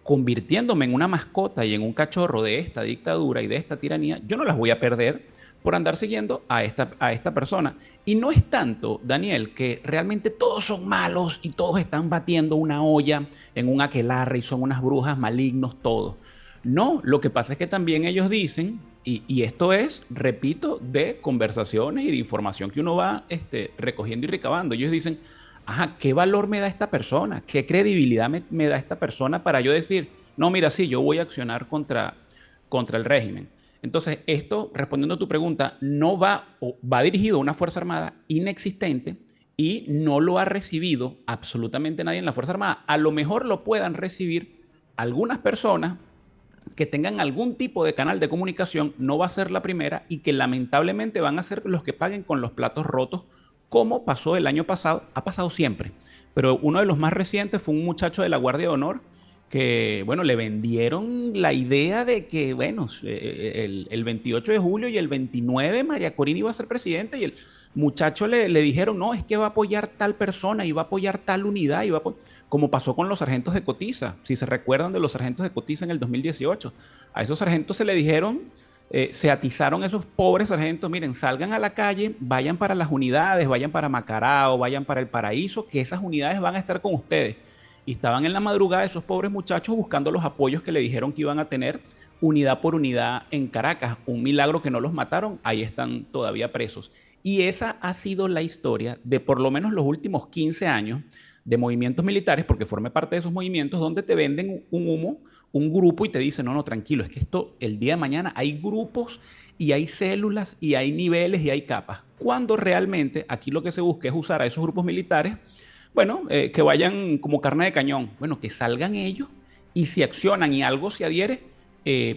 convirtiéndome en una mascota y en un cachorro de esta dictadura y de esta tiranía, yo no las voy a perder por andar siguiendo a esta persona. Y no es tanto, Daniel, que realmente todos son malos y todos están batiendo una olla en un aquelarre y son unas brujas malignos todos. No, lo que pasa es que también ellos dicen, y esto es, repito, de conversaciones y de información que uno va recogiendo y recabando. Ellos dicen, ajá, ¿qué valor me da esta persona? ¿Qué credibilidad me da esta persona para yo decir, no, mira, sí, yo voy a accionar contra el régimen? Entonces, esto, respondiendo a tu pregunta, no va o va dirigido a una Fuerza Armada inexistente y no lo ha recibido absolutamente nadie en la Fuerza Armada. A lo mejor lo puedan recibir algunas personas que tengan algún tipo de canal de comunicación, no va a ser la primera, y que lamentablemente van a ser los que paguen con los platos rotos, como pasó el año pasado, ha pasado siempre. Pero uno de los más recientes fue un muchacho de la Guardia de Honor que, bueno, le vendieron la idea de que, bueno, el 28 de julio y el 29 María Corina iba a ser presidente, y el muchacho le dijeron, no, es que va a apoyar tal persona y va a apoyar tal unidad, como pasó con los sargentos de cotiza. Si se recuerdan de los sargentos de cotiza en el 2018, a esos sargentos se le dijeron, se atizaron esos pobres sargentos, miren, salgan a la calle, vayan para las unidades, vayan para Macarao, vayan para el Paraíso, que esas unidades van a estar con ustedes. Y estaban en la madrugada esos pobres muchachos buscando los apoyos que le dijeron que iban a tener unidad por unidad en Caracas. Un milagro que no los mataron, ahí están todavía presos. Y esa ha sido la historia de por lo menos los últimos 15 años de movimientos militares, porque formé parte de esos movimientos donde te venden un humo, un grupo, y te dicen, no, no, tranquilo, es que esto el día de mañana hay grupos y hay células y hay niveles y hay capas. Cuando realmente aquí lo que se busca es usar a esos grupos militares, bueno, que vayan como carne de cañón, bueno, que salgan ellos, y si accionan y algo se adhiere,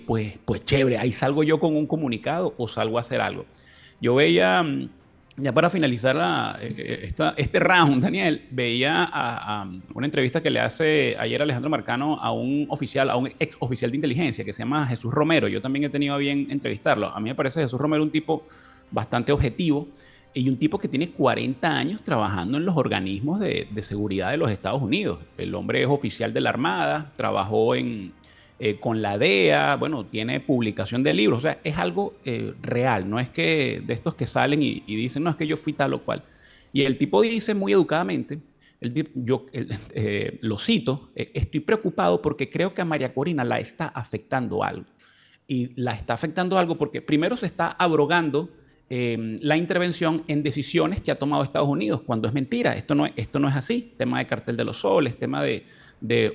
pues chévere, ahí salgo yo con un comunicado o salgo a hacer algo. Yo veía Ya para finalizar este round, Daniel, veía una entrevista que le hace ayer Alejandro Marcano a un oficial, a un ex oficial de inteligencia que se llama Jesús Romero. Yo también he tenido a bien entrevistarlo. A mí me parece Jesús Romero un tipo bastante objetivo y un tipo que tiene 40 años trabajando en los organismos de seguridad de los Estados Unidos. El hombre es oficial de la Armada, trabajó con la DEA, bueno, tiene publicación de libros, o sea, es algo real, no es que de estos que salen y dicen, no, es que yo fui tal o cual. Y el tipo dice muy educadamente, lo cito, estoy preocupado porque creo que a María Corina la está afectando algo. Y la está afectando algo porque primero se está abrogando la intervención en decisiones que ha tomado Estados Unidos, cuando es mentira. Esto no es así. Tema de cartel de los soles, tema de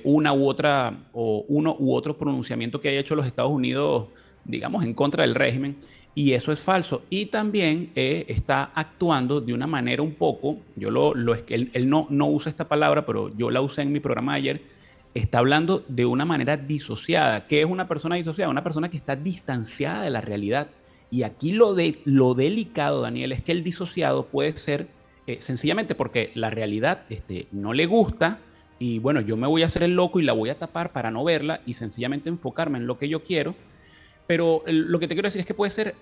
una u otra o uno u otro pronunciamiento que haya hecho los Estados Unidos, digamos, en contra del régimen. Y eso es falso. Y también está actuando de una manera un poco, él no usa esta palabra, pero yo la usé en mi programa de ayer, está hablando de una manera disociada. ¿Qué es una persona disociada? Una persona que está distanciada de la realidad. Y aquí lo delicado, Daniel, es que el disociado puede ser sencillamente porque la realidad no le gusta y bueno, yo me voy a hacer el loco y la voy a tapar para no verla y sencillamente enfocarme en lo que yo quiero. Pero lo que te quiero decir es que puede ser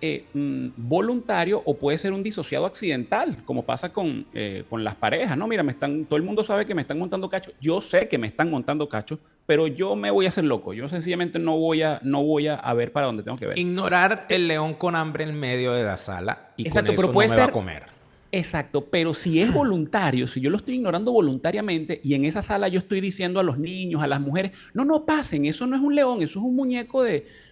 voluntario o puede ser un disociado accidental, como pasa con las parejas, ¿no? Mira, todo el mundo sabe que me están montando cacho. Yo sé que me están montando cacho, pero yo me voy a hacer loco. Yo sencillamente no voy a ver para dónde tengo que ver. Ignorar el león con hambre en medio de la sala y Exacto, con eso pero no puede me va a ser. comer. Exacto, pero si es voluntario, si yo lo estoy ignorando voluntariamente y en esa sala yo estoy diciendo a los niños, a las mujeres, no pasen, eso no es un león, eso es un muñeco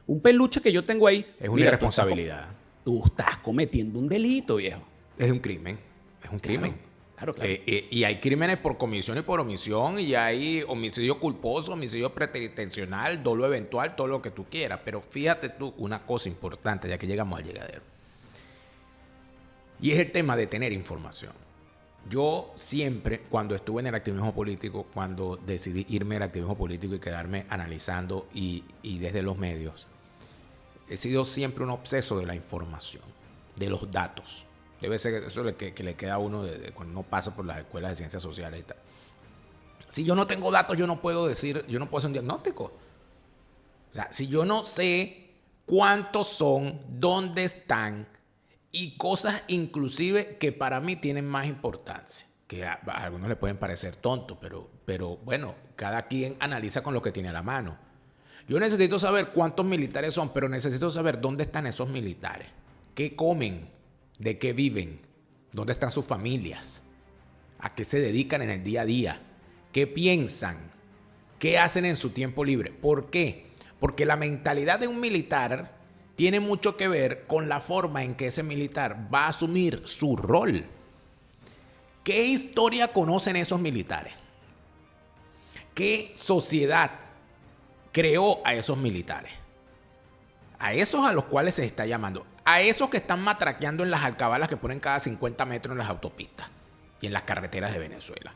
un peluche que yo tengo ahí. Es una Mira, irresponsabilidad. Tú estás cometiendo un delito, viejo. Es un crimen. Es un crimen. Claro. Y hay crímenes por comisión y por omisión, y hay homicidio culposo, homicidio pretensional, dolo eventual, todo lo que tú quieras. Pero fíjate tú, una cosa importante, ya que llegamos al llegadero. Y es el tema de tener información. Yo siempre, cuando estuve en el activismo político, cuando decidí irme al activismo político y quedarme analizando y desde los medios, he sido siempre un obseso de la información, de los datos. Debe ser eso que le queda a uno cuando uno pasa por las escuelas de ciencias sociales y tal. Si yo no tengo datos, yo no puedo hacer un diagnóstico. O sea, si yo no sé cuántos son, dónde están y cosas inclusive que para mí tienen más importancia, que a algunos les pueden parecer tontos, pero bueno, cada quien analiza con lo que tiene a la mano. Yo necesito saber cuántos militares son, pero necesito saber dónde están esos militares, qué comen, de qué viven, dónde están sus familias, a qué se dedican en el día a día, qué piensan, qué hacen en su tiempo libre. ¿Por qué? Porque la mentalidad de un militar tiene mucho que ver con la forma en que ese militar va a asumir su rol. ¿Qué historia conocen esos militares? ¿Qué sociedad creó a esos militares? A esos a los cuales se está llamando. A esos que están matraqueando en las alcabalas que ponen cada 50 metros en las autopistas y en las carreteras de Venezuela.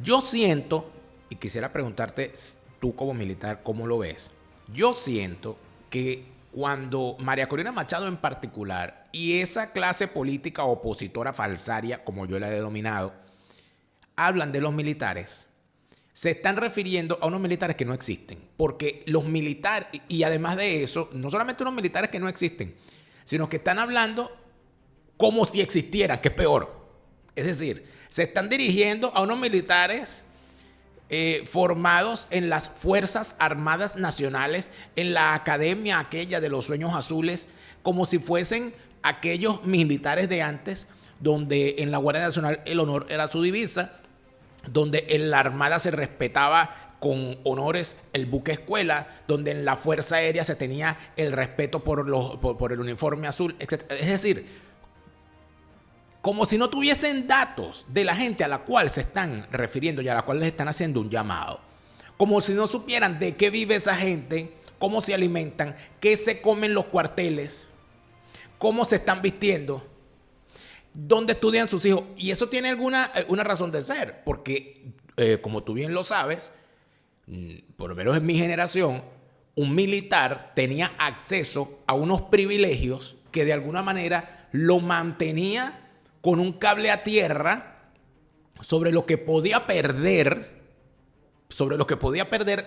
Yo siento, y quisiera preguntarte tú como militar, ¿cómo lo ves? Yo siento que cuando María Corina Machado en particular y esa clase política opositora falsaria, como yo la he denominado, hablan de los militares, se están refiriendo a unos militares que no existen. Porque los militares, y además de eso, no solamente unos militares que no existen, sino que están hablando como si existieran, que es peor. Es decir, se están dirigiendo a unos militares formados en las Fuerzas Armadas Nacionales, en la academia aquella de los sueños azules, como si fuesen aquellos militares de antes, donde en la Guardia Nacional el honor era su divisa, donde en la Armada se respetaba con honores el buque escuela, donde en la Fuerza Aérea se tenía el respeto por el uniforme azul, etc. Es decir, como si no tuviesen datos de la gente a la cual se están refiriendo y a la cual les están haciendo un llamado. Como si no supieran de qué vive esa gente, cómo se alimentan, qué se comen los cuarteles, cómo se están vistiendo, dónde estudian sus hijos. Y eso tiene una razón de ser, porque como tú bien lo sabes, por lo menos en mi generación, un militar tenía acceso a unos privilegios que de alguna manera lo mantenía con un cable a tierra sobre lo que podía perder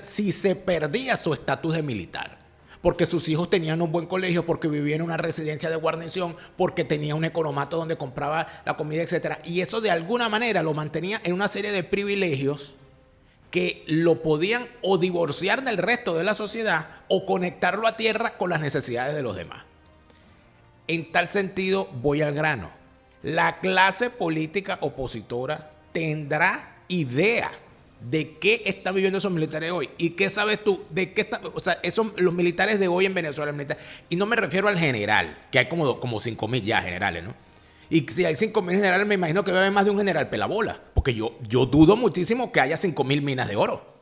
si se perdía su estatus de militar. Porque sus hijos tenían un buen colegio, porque vivía en una residencia de guarnición, porque tenía un economato donde compraba la comida, etc. Y eso de alguna manera lo mantenía en una serie de privilegios que lo podían o divorciar del resto de la sociedad o conectarlo a tierra con las necesidades de los demás. En tal sentido, voy al grano. La clase política opositora tendrá idea de qué están viviendo esos militares hoy. ¿Y qué sabes tú de qué están? O sea, los militares de hoy en Venezuela, y no me refiero al general, que hay como 5.000 ya generales, ¿no? Y si hay 5.000 generales, me imagino que va a haber más de un general pelabola, porque yo dudo muchísimo que haya 5.000 minas de oro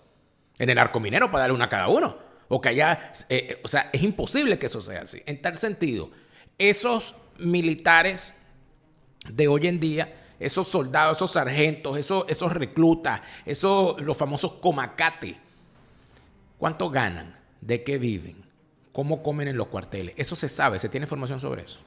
en el arco minero para darle una a cada uno, o que haya, o sea, es imposible que eso sea así. En tal sentido, esos militares de hoy en día, esos soldados, esos sargentos, esos reclutas, los famosos comacate, ¿cuánto ganan? ¿De qué viven? ¿Cómo comen en los cuarteles? Eso se sabe, se tiene información sobre eso.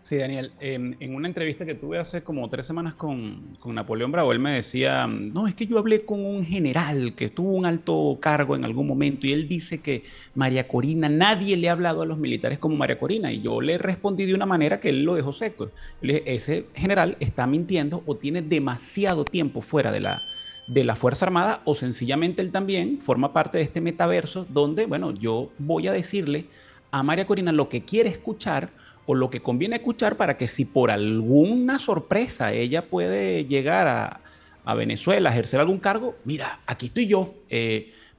Sí, Daniel, en una entrevista que tuve hace como 3 semanas con Napoleón Bravo, él me decía, no, es que yo hablé con un general que tuvo un alto cargo en algún momento y él dice que María Corina, nadie le ha hablado a los militares como María Corina, y yo le respondí de una manera que él lo dejó seco. Yo le dije, ese general está mintiendo o tiene demasiado tiempo fuera de la Fuerza Armada, o sencillamente él también forma parte de este metaverso donde, bueno, yo voy a decirle a María Corina lo que quiere escuchar o lo que conviene escuchar para que si por alguna sorpresa ella puede llegar a Venezuela, a ejercer algún cargo, mira, aquí estoy yo,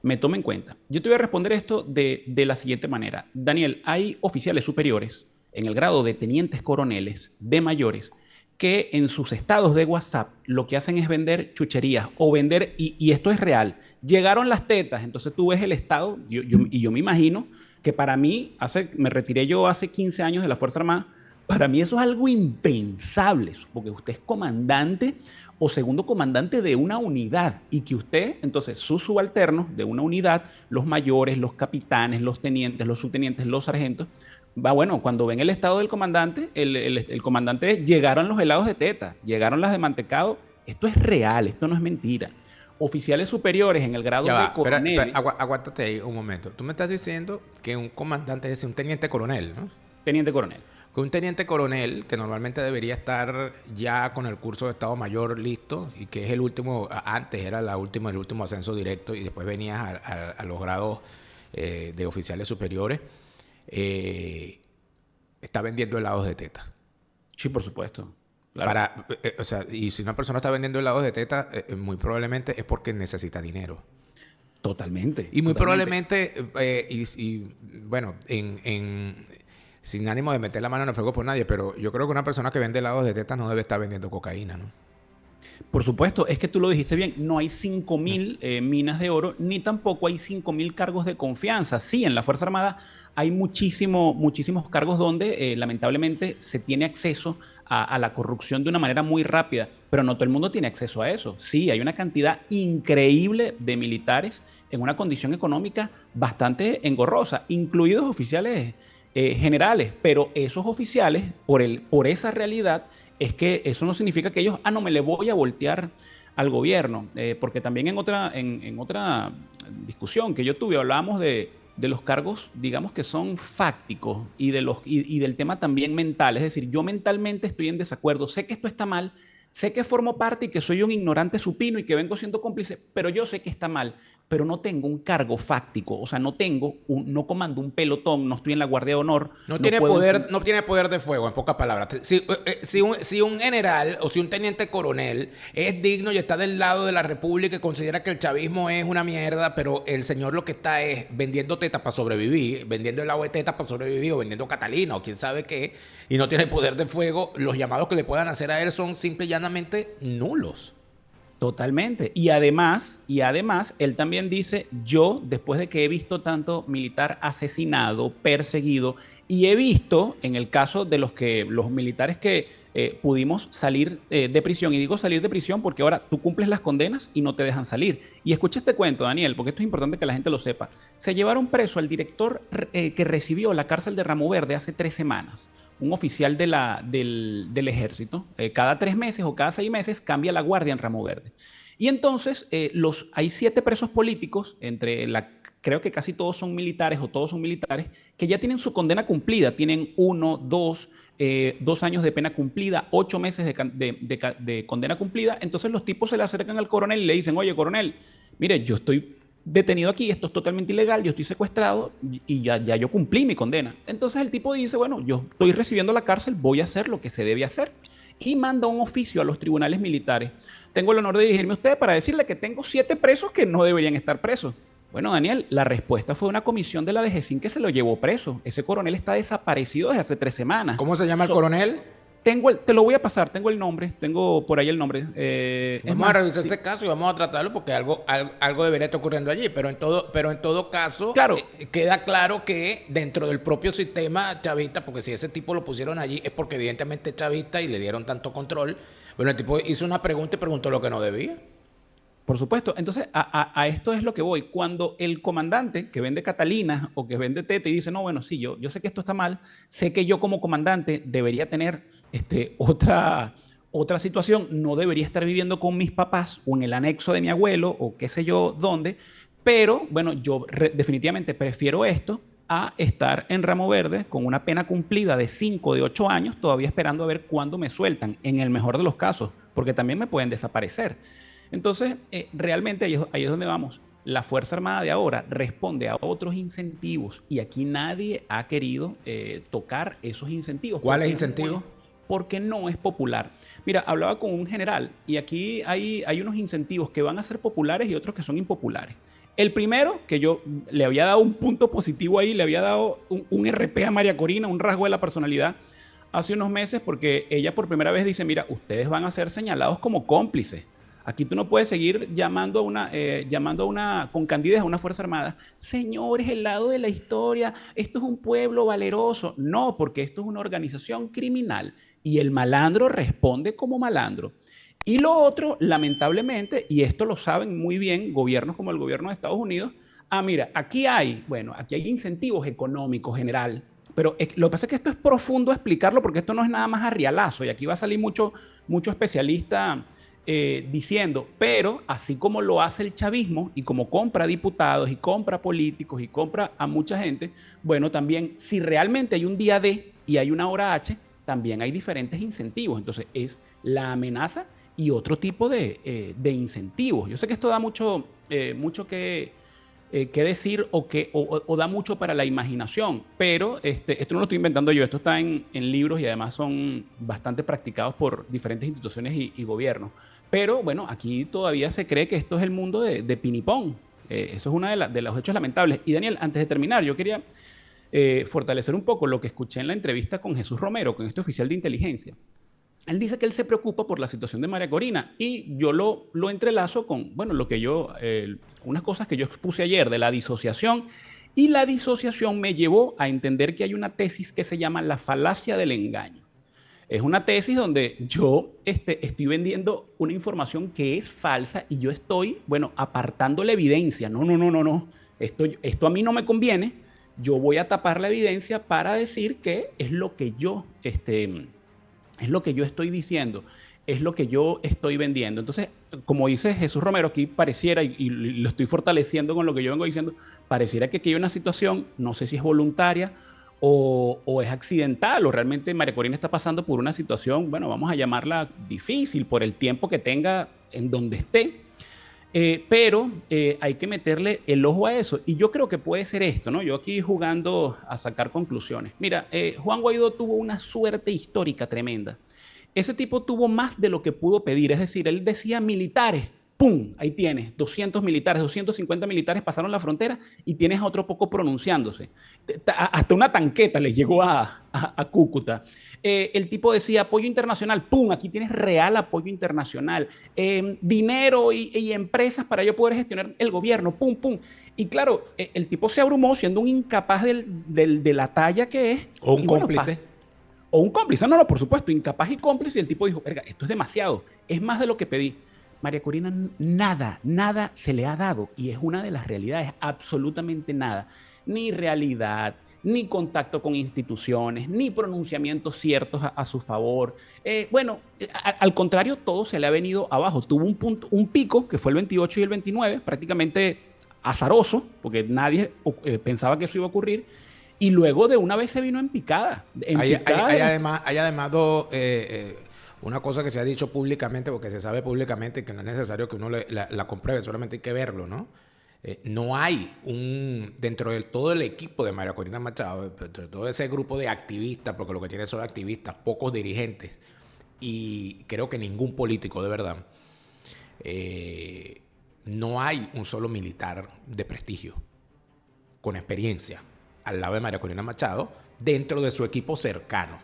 me tome en cuenta. Yo te voy a responder esto de la siguiente manera. Daniel, hay oficiales superiores en el grado de tenientes coroneles, de mayores, que en sus estados de WhatsApp lo que hacen es vender chucherías o vender, y esto es real, llegaron las tetas, entonces tú ves el estado, y yo me imagino que para mí, me retiré yo hace 15 años de la Fuerza Armada, para mí eso es algo impensable, porque usted es comandante o segundo comandante de una unidad y que usted, entonces, sus subalternos de una unidad, los mayores, los capitanes, los tenientes, los subtenientes, los sargentos, bueno, cuando ven el estado del comandante, el comandante es, llegaron los helados de teta, llegaron las de mantecado, esto es real, esto no es mentira. Oficiales superiores en el grado de coronel. Aguántate ahí un momento. Tú me estás diciendo que un comandante, es decir, un teniente coronel, ¿no? Teniente coronel. Que un teniente coronel que normalmente debería estar ya con el curso de Estado Mayor listo y que es el último, antes era el último ascenso directo y después venías a los grados de oficiales superiores, está vendiendo helados de teta. Sí, por supuesto. Claro. O sea, y si una persona está vendiendo helados de teta, muy probablemente es porque necesita dinero. Totalmente. Y muy totalmente. probablemente, bueno, sin ánimo de meter la mano en el fuego por nadie, pero yo creo que una persona que vende helados de teta no debe estar vendiendo cocaína, ¿no? Por supuesto, es que tú lo dijiste bien, no hay 5.000 minas de oro, ni tampoco hay 5.000 cargos de confianza. Sí, en la Fuerza Armada hay muchísimos cargos donde lamentablemente se tiene acceso a la corrupción de una manera muy rápida, pero no todo el mundo tiene acceso a eso. Sí, hay una cantidad increíble de militares en una condición económica bastante engorrosa, incluidos oficiales generales, pero esos oficiales, por esa realidad, es que eso no significa que ellos, no me le voy a voltear al gobierno, porque también en otra discusión que yo tuve hablábamos de los cargos, digamos que son fácticos y del tema también mental, es decir, yo mentalmente estoy en desacuerdo, sé que esto está mal, sé que formo parte y que soy un ignorante supino y que vengo siendo cómplice, pero yo sé que está mal, pero no tengo un cargo fáctico, o sea, no comando un pelotón, no estoy en la Guardia de Honor. No tiene poder de fuego, en pocas palabras. Si un general o si un teniente coronel es digno y está del lado de la República y considera que el chavismo es una mierda, pero el señor lo que está es vendiendo tetas para sobrevivir, vendiendo helado de tetas para sobrevivir o vendiendo Catalina o quién sabe qué, y no tiene poder de fuego, los llamados que le puedan hacer a él son simple y llanamente nulos. Totalmente. Y además, él también dice, yo, después de que he visto tanto militar asesinado, perseguido, y he visto, en el caso de los militares que pudimos salir de prisión, y digo salir de prisión porque ahora tú cumples las condenas y no te dejan salir. Y escucha este cuento, Daniel, porque esto es importante que la gente lo sepa. Se llevaron preso al director que recibió la cárcel de Ramo Verde hace 3 semanas un oficial del ejército, cada 3 meses o cada 6 meses cambia la guardia en Ramo Verde. Y entonces hay 7 presos políticos, creo que casi todos son militares o todos son militares, que ya tienen su condena cumplida, tienen 1, 2, 2 años de pena cumplida, 8 meses de condena cumplida. Entonces los tipos se le acercan al coronel y le dicen, oye, coronel, mire, yo estoy detenido aquí, esto es totalmente ilegal, yo estoy secuestrado y ya yo cumplí mi condena. Entonces el tipo dice, bueno, yo estoy recibiendo la cárcel, voy a hacer lo que se debe hacer. Y manda un oficio a los tribunales militares. Tengo el honor de dirigirme a usted para decirle que tengo 7 presos que no deberían estar presos. Bueno, Daniel, la respuesta fue una comisión de la DGCIN que se lo llevó preso. Ese coronel está desaparecido desde hace 3 semanas. ¿Cómo se llama el coronel? Te lo voy a pasar, tengo el nombre, tengo por ahí el nombre. Vamos a revisar ese caso y vamos a tratarlo porque algo debería estar ocurriendo allí. Pero en todo caso, claro, queda claro que dentro del propio sistema chavista, porque si ese tipo lo pusieron allí es porque evidentemente es chavista y le dieron tanto control. Bueno, el tipo hizo una pregunta y preguntó lo que no debía. Por supuesto. Entonces, a esto es lo que voy. Cuando el comandante que vende Catalina o que vende Tete y dice, no, bueno, sí, yo sé que esto está mal, sé que yo como comandante debería tener otra situación, no debería estar viviendo con mis papás o en el anexo de mi abuelo o qué sé yo dónde, pero bueno, yo definitivamente prefiero esto a estar en Ramo Verde con una pena cumplida de 5, de 8 años, todavía esperando a ver cuándo me sueltan, en el mejor de los casos, porque también me pueden desaparecer. Entonces, realmente ahí es donde vamos. La Fuerza Armada de ahora responde a otros incentivos y aquí nadie ha querido tocar esos incentivos. ¿Cuáles incentivos? Porque no es popular. Mira, hablaba con un general y aquí hay unos incentivos que van a ser populares y otros que son impopulares. El primero, que yo le había dado un punto positivo ahí, le había dado un RP a María Corina, un rasgo de la personalidad, hace unos meses, porque ella por primera vez dice, mira, ustedes van a ser señalados como cómplices. Aquí tú no puedes seguir llamando con candidez a una Fuerza Armada. Señores, el lado de la historia, esto es un pueblo valeroso. No, porque esto es una organización criminal y el malandro responde como malandro. Y lo otro, lamentablemente, y esto lo saben muy bien gobiernos como el gobierno de Estados Unidos, mira, aquí hay incentivos económicos general, pero lo que pasa es que esto es profundo explicarlo porque esto no es nada más a rialazo y aquí va a salir mucho especialista diciendo, pero así como lo hace el chavismo y como compra diputados y compra políticos y compra a mucha gente, bueno, también si realmente hay un día D y hay una hora H, también hay diferentes incentivos. Entonces es la amenaza y otro tipo de incentivos. Yo sé que esto da mucho que decir o da mucho para la imaginación, pero esto no lo estoy inventando yo, esto está en libros y además son bastante practicados por diferentes instituciones y gobiernos. Pero bueno, aquí todavía se cree que esto es el mundo de pinipón. Eso es uno de los hechos lamentables. Y Daniel, antes de terminar, yo quería fortalecer un poco lo que escuché en la entrevista con Jesús Romero, con este oficial de inteligencia. Él dice que él se preocupa por la situación de María Corina y yo lo entrelazo con, bueno, unas cosas que yo expuse ayer de la disociación, y la disociación me llevó a entender que hay una tesis que se llama la falacia del engaño. Es una tesis donde yo estoy vendiendo una información que es falsa y yo estoy, bueno, apartando la evidencia. No. Esto a mí no me conviene. Yo voy a tapar la evidencia para decir que es lo que yo estoy diciendo, es lo que yo estoy vendiendo. Entonces, como dice Jesús Romero, aquí pareciera, y lo estoy fortaleciendo con lo que yo vengo diciendo, pareciera que aquí hay una situación, no sé si es voluntaria o es accidental, o realmente María Corina está pasando por una situación, bueno, vamos a llamarla difícil por el tiempo que tenga en donde esté. Pero hay que meterle el ojo a eso. Y yo creo que puede ser esto, ¿no? Yo aquí jugando a sacar conclusiones. Mira, Juan Guaidó tuvo una suerte histórica tremenda. Ese tipo tuvo más de lo que pudo pedir. Es decir, él decía militares. ¡Pum! Ahí tienes 200 militares, 250 militares pasaron la frontera y tienes a otro poco pronunciándose. Hasta una tanqueta les llegó a Cúcuta. El tipo decía apoyo internacional. ¡Pum! Aquí tienes real apoyo internacional. Dinero y empresas para yo poder gestionar el gobierno. ¡Pum! ¡Pum! Y claro, el tipo se abrumó siendo un incapaz de la talla que es. O un cómplice. O un cómplice. No, por supuesto. Incapaz y cómplice. Y el tipo dijo, verga, esto es demasiado. Es más de lo que pedí. María Corina nada se le ha dado y es una de las realidades, absolutamente nada. ni realidad, ni contacto con instituciones, ni pronunciamientos ciertos a su favor. Al contrario, todo se le ha venido abajo. Tuvo un pico, que fue el 28 y el 29, prácticamente azaroso, porque nadie pensaba que eso iba a ocurrir, y luego de una vez se vino en picada. Hay además una cosa que se ha dicho públicamente, porque se sabe públicamente que no es necesario que uno la compruebe, solamente hay que verlo, ¿no? No hay dentro de todo el equipo de María Corina Machado, dentro de todo ese grupo de activistas, porque lo que tiene son activistas, pocos dirigentes, y creo que ningún político de verdad, no hay un solo militar de prestigio, con experiencia, al lado de María Corina Machado, dentro de su equipo cercano,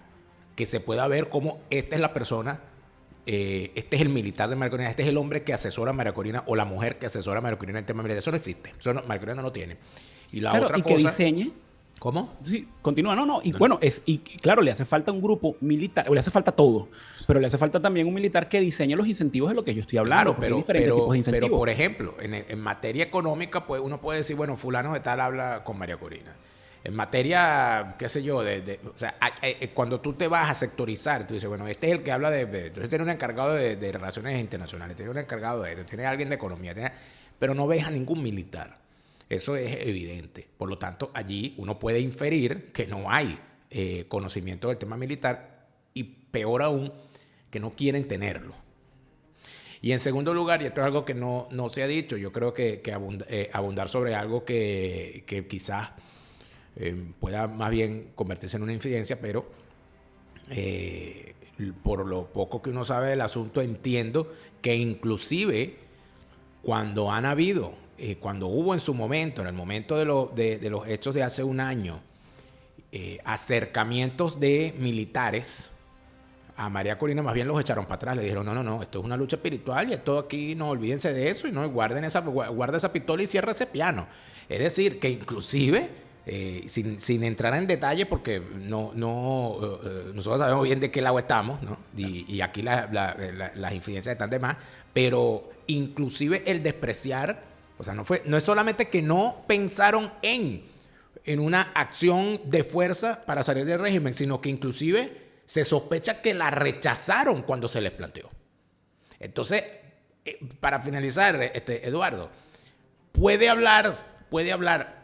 que se pueda ver como esta es la persona, este es el militar de María Corina, este es el hombre que asesora a María Corina o la mujer que asesora a María Corina en tema militar. Eso no existe, María Corina no lo tiene. Y la otra cosa... que diseñe... ¿Cómo? Sí, continúa. Claro, le hace falta un grupo militar, le hace falta todo, pero le hace falta también un militar que diseñe los incentivos de lo que yo estoy hablando. Claro, pero por ejemplo, en materia económica, pues uno puede decir, bueno, fulano de tal habla con María Corina. En materia, qué sé yo, o sea, cuando tú te vas a sectorizar, tú dices, bueno, este es el que habla entonces tiene un encargado de relaciones internacionales, tiene un encargado de esto, tiene alguien de economía, pero no ves a ningún militar. Eso es evidente. Por lo tanto, allí uno puede inferir que no hay conocimiento del tema militar y peor aún, que no quieren tenerlo. Y en segundo lugar, y esto es algo que no se ha dicho, yo creo que abundar sobre algo que quizás pueda más bien convertirse en una infidencia, pero por lo poco que uno sabe del asunto, entiendo que inclusive cuando hubo en su momento, en el momento de los hechos de hace un año, acercamientos de militares a María Corina, más bien los echaron para atrás, le dijeron, no, esto es una lucha espiritual y esto aquí, no olvídense de eso y no guarda esa pistola y cierra ese piano. Es decir, que inclusive, sin entrar en detalle, porque nosotros sabemos bien de qué lado estamos, ¿no? Y aquí las infidencias están de más, pero inclusive el despreciar, o sea, no es solamente que no pensaron en una acción de fuerza para salir del régimen, sino que inclusive se sospecha que la rechazaron cuando se les planteó. Entonces, para finalizar, Eduardo, puede hablar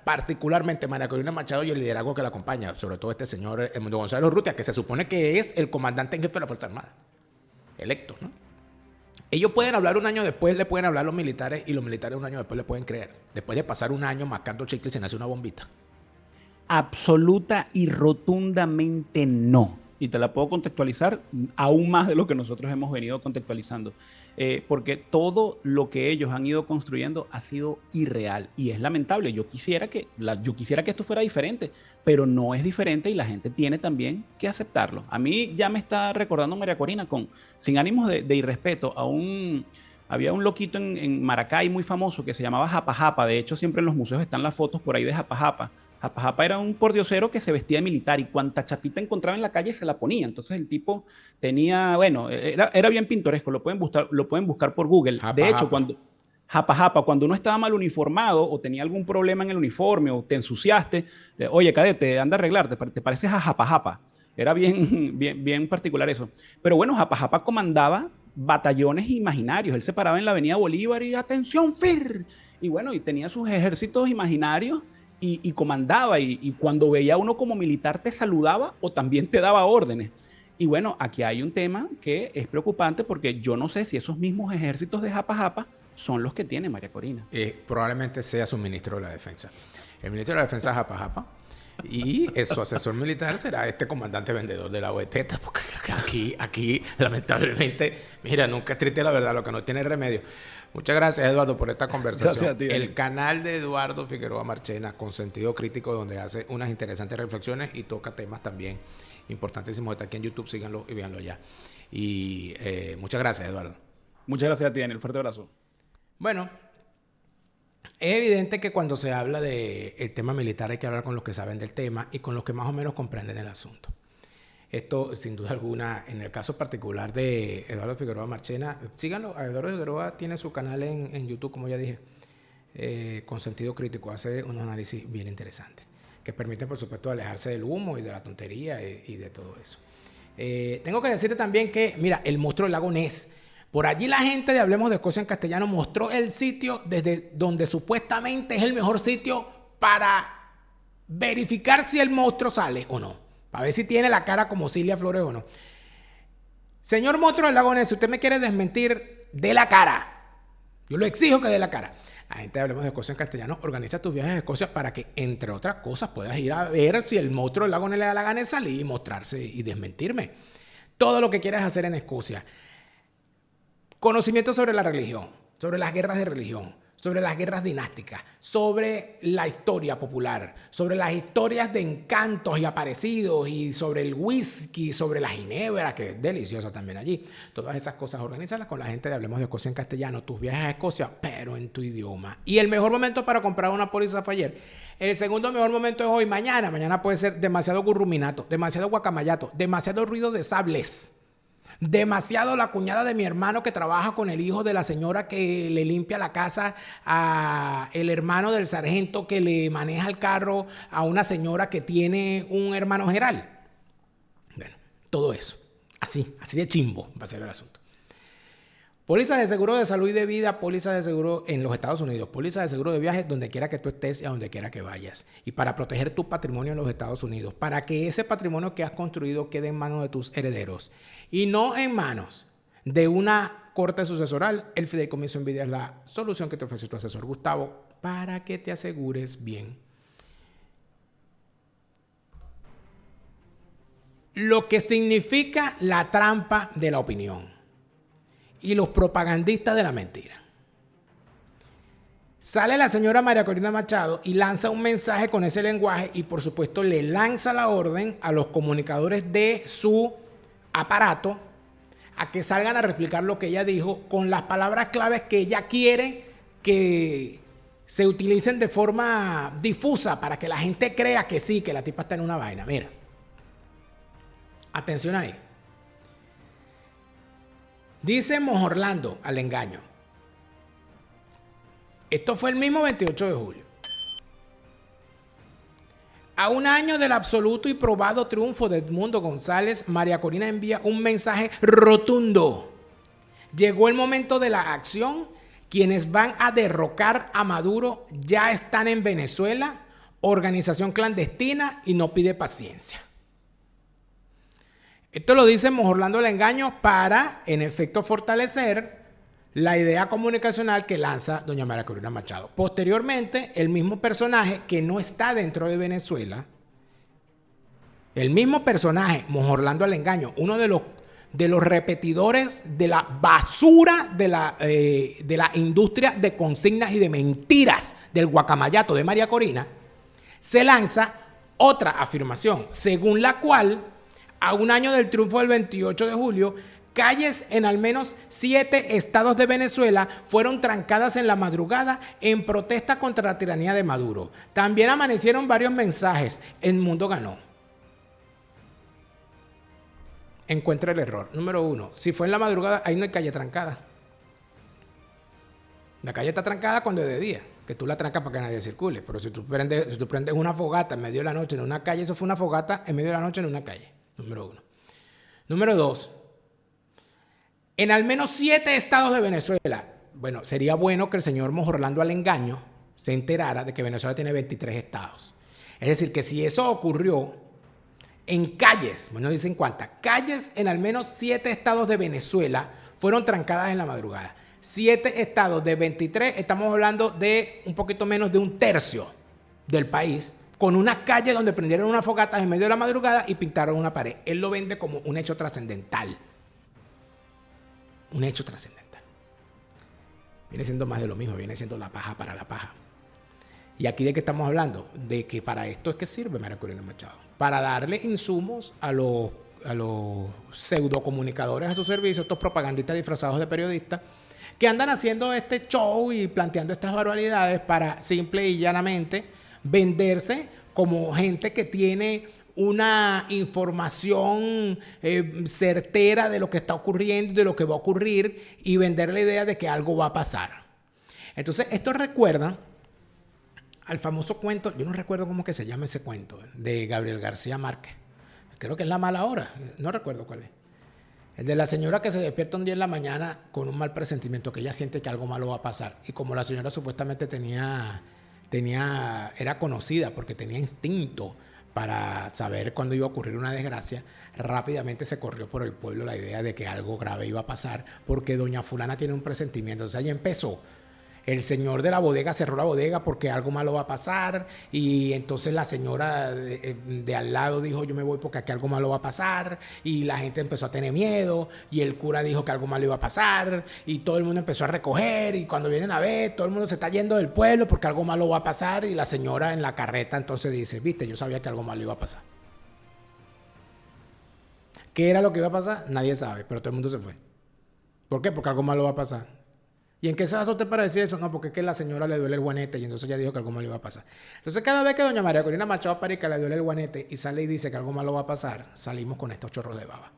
particularmente María Corina Machado y el liderazgo que la acompaña, sobre todo este señor Gonzalo Urrutia, que se supone que es el comandante en jefe de la Fuerza Armada, electo, ¿no? Ellos pueden hablar un año después, le pueden hablar los militares, y los militares un año después le pueden creer, después de pasar un año mascando chicle y se nace una bombita. Absoluta y rotundamente no. Y te la puedo contextualizar aún más de lo que nosotros hemos venido contextualizando. Porque todo lo que ellos han ido construyendo ha sido irreal y es lamentable. Yo quisiera que esto fuera diferente, pero no es diferente y la gente tiene también que aceptarlo. A mí ya me está recordando María Corina, sin ánimos de irrespeto, había un loquito en Maracay muy famoso que se llamaba Japa Japa. De hecho, siempre en los museos están las fotos por ahí de Japa Japa. Japa Japa era un pordiosero que se vestía de militar y cuanta chapita encontraba en la calle se la ponía. Entonces el tipo tenía, era bien pintoresco, lo pueden buscar por Google. Japa, de hecho, Japa. cuando uno estaba mal uniformado o tenía algún problema en el uniforme o te ensuciaste, oye, cadete, anda a arreglarte, te pareces a Japa Japa. Era bien particular eso. Pero bueno, Japa Japa comandaba batallones imaginarios. Él se paraba en la avenida Bolívar y ¡atención, FIR! Y bueno, y tenía sus ejércitos imaginarios y comandaba. Y cuando veía a uno como militar te saludaba o también te daba órdenes. Y bueno, aquí hay un tema que es preocupante porque yo no sé si esos mismos ejércitos de Japa Japa son los que tiene María Corina. Probablemente sea su ministro de la Defensa. El ministro de la Defensa es Japa Japa. Y su asesor militar será este comandante vendedor de la OETETA, porque aquí lamentablemente, mira, nunca es triste la verdad, lo que no tiene remedio. Muchas gracias, Eduardo, por esta conversación. Gracias a ti, el canal de Eduardo Figueroa Marchena, con sentido crítico, donde hace unas interesantes reflexiones y toca temas también importantísimos. Está aquí en YouTube, síganlo y véanlo ya. Y muchas gracias, Eduardo. Muchas gracias a ti, Daniel. Fuerte abrazo. Bueno, es evidente que cuando se habla del tema militar hay que hablar con los que saben del tema y con los que más o menos comprenden el asunto. Esto, sin duda alguna, en el caso particular de Eduardo Figueroa Marchena, síganlo. Eduardo Figueroa tiene su canal en YouTube, como ya dije. con sentido crítico, hace unos análisis bien interesantes, que permiten, por supuesto, alejarse del humo y de la tontería y de todo eso. Tengo que decirte también que, mira, el monstruo del lago Ness. Por allí la gente de Hablemos de Escocia en Castellano mostró el sitio desde donde supuestamente es el mejor sitio para verificar si el monstruo sale o no. Para ver si tiene la cara como Cilia Flores o no. Señor monstruo del lago Ness, si usted me quiere desmentir, dé la cara. Yo lo exijo que dé la cara. La gente de Hablemos de Escocia en Castellano organiza tus viajes a Escocia para que, entre otras cosas, puedas ir a ver si el monstruo del lago Ness le da la gana de salir y mostrarse y desmentirme. Todo lo que quieras hacer en Escocia. Conocimiento sobre la religión, sobre las guerras de religión, sobre las guerras dinásticas, sobre la historia popular, sobre las historias de encantos y aparecidos y sobre el whisky, sobre la ginebra, que es deliciosa también allí. Todas esas cosas, organízalas con la gente de Hablemos de Escocia en Castellano, tus viajes a Escocia, pero en tu idioma. Y el mejor momento para comprar una póliza fue ayer. El segundo mejor momento es hoy, mañana. Mañana puede ser demasiado gurruminato, demasiado guacamayato, demasiado ruido de sables. Demasiado la cuñada de mi hermano que trabaja con el hijo de la señora que le limpia la casa, a el hermano del sargento que le maneja el carro, a una señora que tiene un hermano general. Bueno, todo eso. Así de chimbo va a ser el asunto. Póliza de seguro de salud y de vida, póliza de seguro en los Estados Unidos, póliza de seguro de viajes donde quiera que tú estés y a donde quiera que vayas. Y para proteger tu patrimonio en los Estados Unidos, para que ese patrimonio que has construido quede en manos de tus herederos y no en manos de una corte sucesoral, el Fideicomiso Envidia es la solución que te ofrece tu asesor Gustavo para que te asegures bien. Lo que significa la trampa de la opinión y los propagandistas de la mentira. Sale la señora María Corina Machado y lanza un mensaje con ese lenguaje y por supuesto le lanza la orden a los comunicadores de su aparato a que salgan a replicar lo que ella dijo con las palabras claves que ella quiere que se utilicen de forma difusa para que la gente crea que sí, que la tipa está en una vaina. Mira, atención ahí. Dice Mojorlando al engaño. Esto fue el mismo 28 de julio. A un año del absoluto y probado triunfo de Edmundo González, María Corina envía un mensaje rotundo. Llegó el momento de la acción. Quienes van a derrocar a Maduro ya están en Venezuela, organización clandestina y no pide paciencia. Esto lo dice Mojorlando el engaño para, en efecto, fortalecer la idea comunicacional que lanza doña María Corina Machado. Posteriormente, el mismo personaje que no está dentro de Venezuela, el mismo personaje, Mojorlando el engaño, uno de los repetidores de la basura de la industria de consignas y de mentiras del guacamayato de María Corina, se lanza otra afirmación, según la cual a un año del triunfo del 28 de julio, calles en al menos 7 estados de Venezuela fueron trancadas en la madrugada en protesta contra la tiranía de Maduro. También amanecieron varios mensajes. El mundo ganó. Encuentra el error. Número 1. Si fue en la madrugada, ahí no hay calle trancada. La calle está trancada cuando es de día, que tú la trancas para que nadie circule. Pero si tú prendes una fogata en medio de la noche en una calle, eso fue una fogata en medio de la noche en una calle. Número 1. Número 2. En al menos 7 estados de Venezuela. Bueno, sería bueno que el señor Mojorlando al engaño se enterara de que Venezuela tiene 23 estados. Es decir, que si eso ocurrió en calles, bueno, dicen cuántas, calles en al menos 7 estados de Venezuela fueron trancadas en la madrugada. 7 estados de 23, estamos hablando de un poquito menos de un tercio del país, con unas calles donde prendieron unas fogatas en medio de la madrugada y pintaron una pared. Él lo vende como un hecho trascendental. Un hecho trascendental. Viene siendo más de lo mismo, viene siendo la paja para la paja. ¿Y aquí de qué estamos hablando? De que para esto es que sirve María Corina Machado. Para darle insumos a los pseudocomunicadores a su servicio, estos propagandistas disfrazados de periodistas, que andan haciendo este show y planteando estas barbaridades para simple y llanamente venderse como gente que tiene una información certera de lo que está ocurriendo y de lo que va a ocurrir y vender la idea de que algo va a pasar. Entonces, esto recuerda al famoso cuento, yo no recuerdo cómo que se llama ese cuento, de Gabriel García Márquez. Creo que es La mala hora, no recuerdo cuál es. El de la señora que se despierta un día en la mañana con un mal presentimiento, que ella siente que algo malo va a pasar. Y como la señora supuestamente era conocida porque tenía instinto para saber cuándo iba a ocurrir una desgracia, rápidamente se corrió por el pueblo la idea de que algo grave iba a pasar porque doña fulana tiene un presentimiento. Entonces ahí empezó. El señor de la bodega cerró la bodega porque algo malo va a pasar, y entonces la señora de al lado dijo, yo me voy porque aquí algo malo va a pasar, y la gente empezó a tener miedo, y el cura dijo que algo malo iba a pasar, y todo el mundo empezó a recoger, y cuando vienen a ver, todo el mundo se está yendo del pueblo porque algo malo va a pasar, y la señora en la carreta entonces dice, viste, yo sabía que algo malo iba a pasar. ¿Qué era lo que iba a pasar? Nadie sabe, pero todo el mundo se fue. ¿Por qué? Porque algo malo va a pasar. ¿Y en qué se basó usted para decir eso? No, porque es que a la señora le duele el guanete y entonces ella dijo que algo malo iba a pasar. Entonces, cada vez que doña María Corina Machado Parica le duele el guanete y sale y dice que algo malo va a pasar, salimos con estos chorros de baba.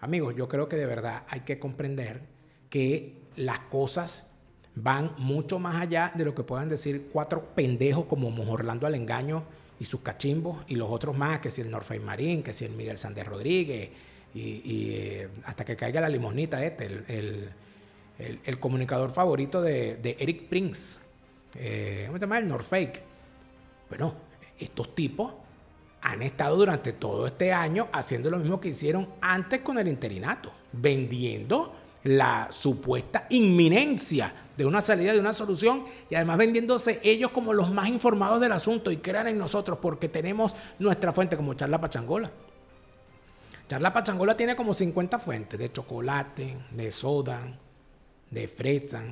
Amigos, yo creo que de verdad hay que comprender que las cosas van mucho más allá de lo que puedan decir 4 pendejos como Orlando al Engaño y sus cachimbos y los otros más, que si el Norfay Marín, que si el Miguel Sández Rodríguez y hasta que caiga la limonita el comunicador favorito de Eric Prince, ¿cómo se llama? El Norfake. Bueno, estos tipos han estado durante todo este año haciendo lo mismo que hicieron antes con el interinato, vendiendo la supuesta inminencia de una salida, de una solución, y además vendiéndose ellos como los más informados del asunto y crean en nosotros porque tenemos nuestra fuente, como Charla Pachangola. Charla Pachangola tiene como 50 fuentes de chocolate, de soda, de fresa.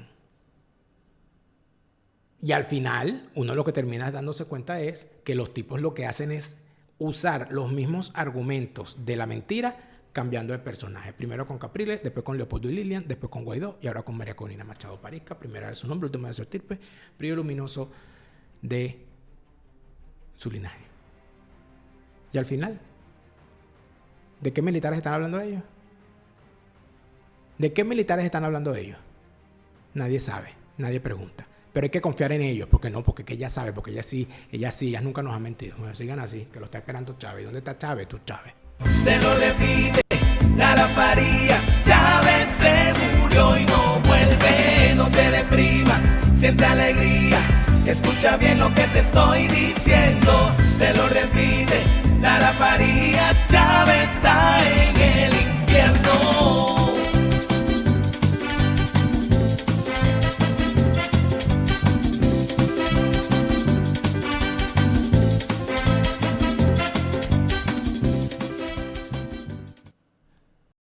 Y al final, uno lo que termina dándose cuenta es que los tipos lo que hacen es usar los mismos argumentos de la mentira, cambiando de personaje. Primero con Capriles, después con Leopoldo y Lilian, después con Guaidó y ahora con María Corina Machado Parica. Primera de su nombre, última de su estirpe, brillo luminoso de su linaje. Y al final, ¿de qué militares están hablando ellos? ¿De qué militares están hablando ellos? Nadie sabe, nadie pregunta. Pero hay que confiar en ellos, porque no, porque ella sabe, porque ella nunca nos ha mentido. Bueno, sigan así, que lo está esperando Chávez. ¿Dónde está Chávez? Tú, Chávez. Te lo repite, Lara Farías, Chávez se murió y no vuelve. No te deprimas, siente alegría, escucha bien lo que te estoy diciendo. Te lo repite, Lara Farías, Chávez está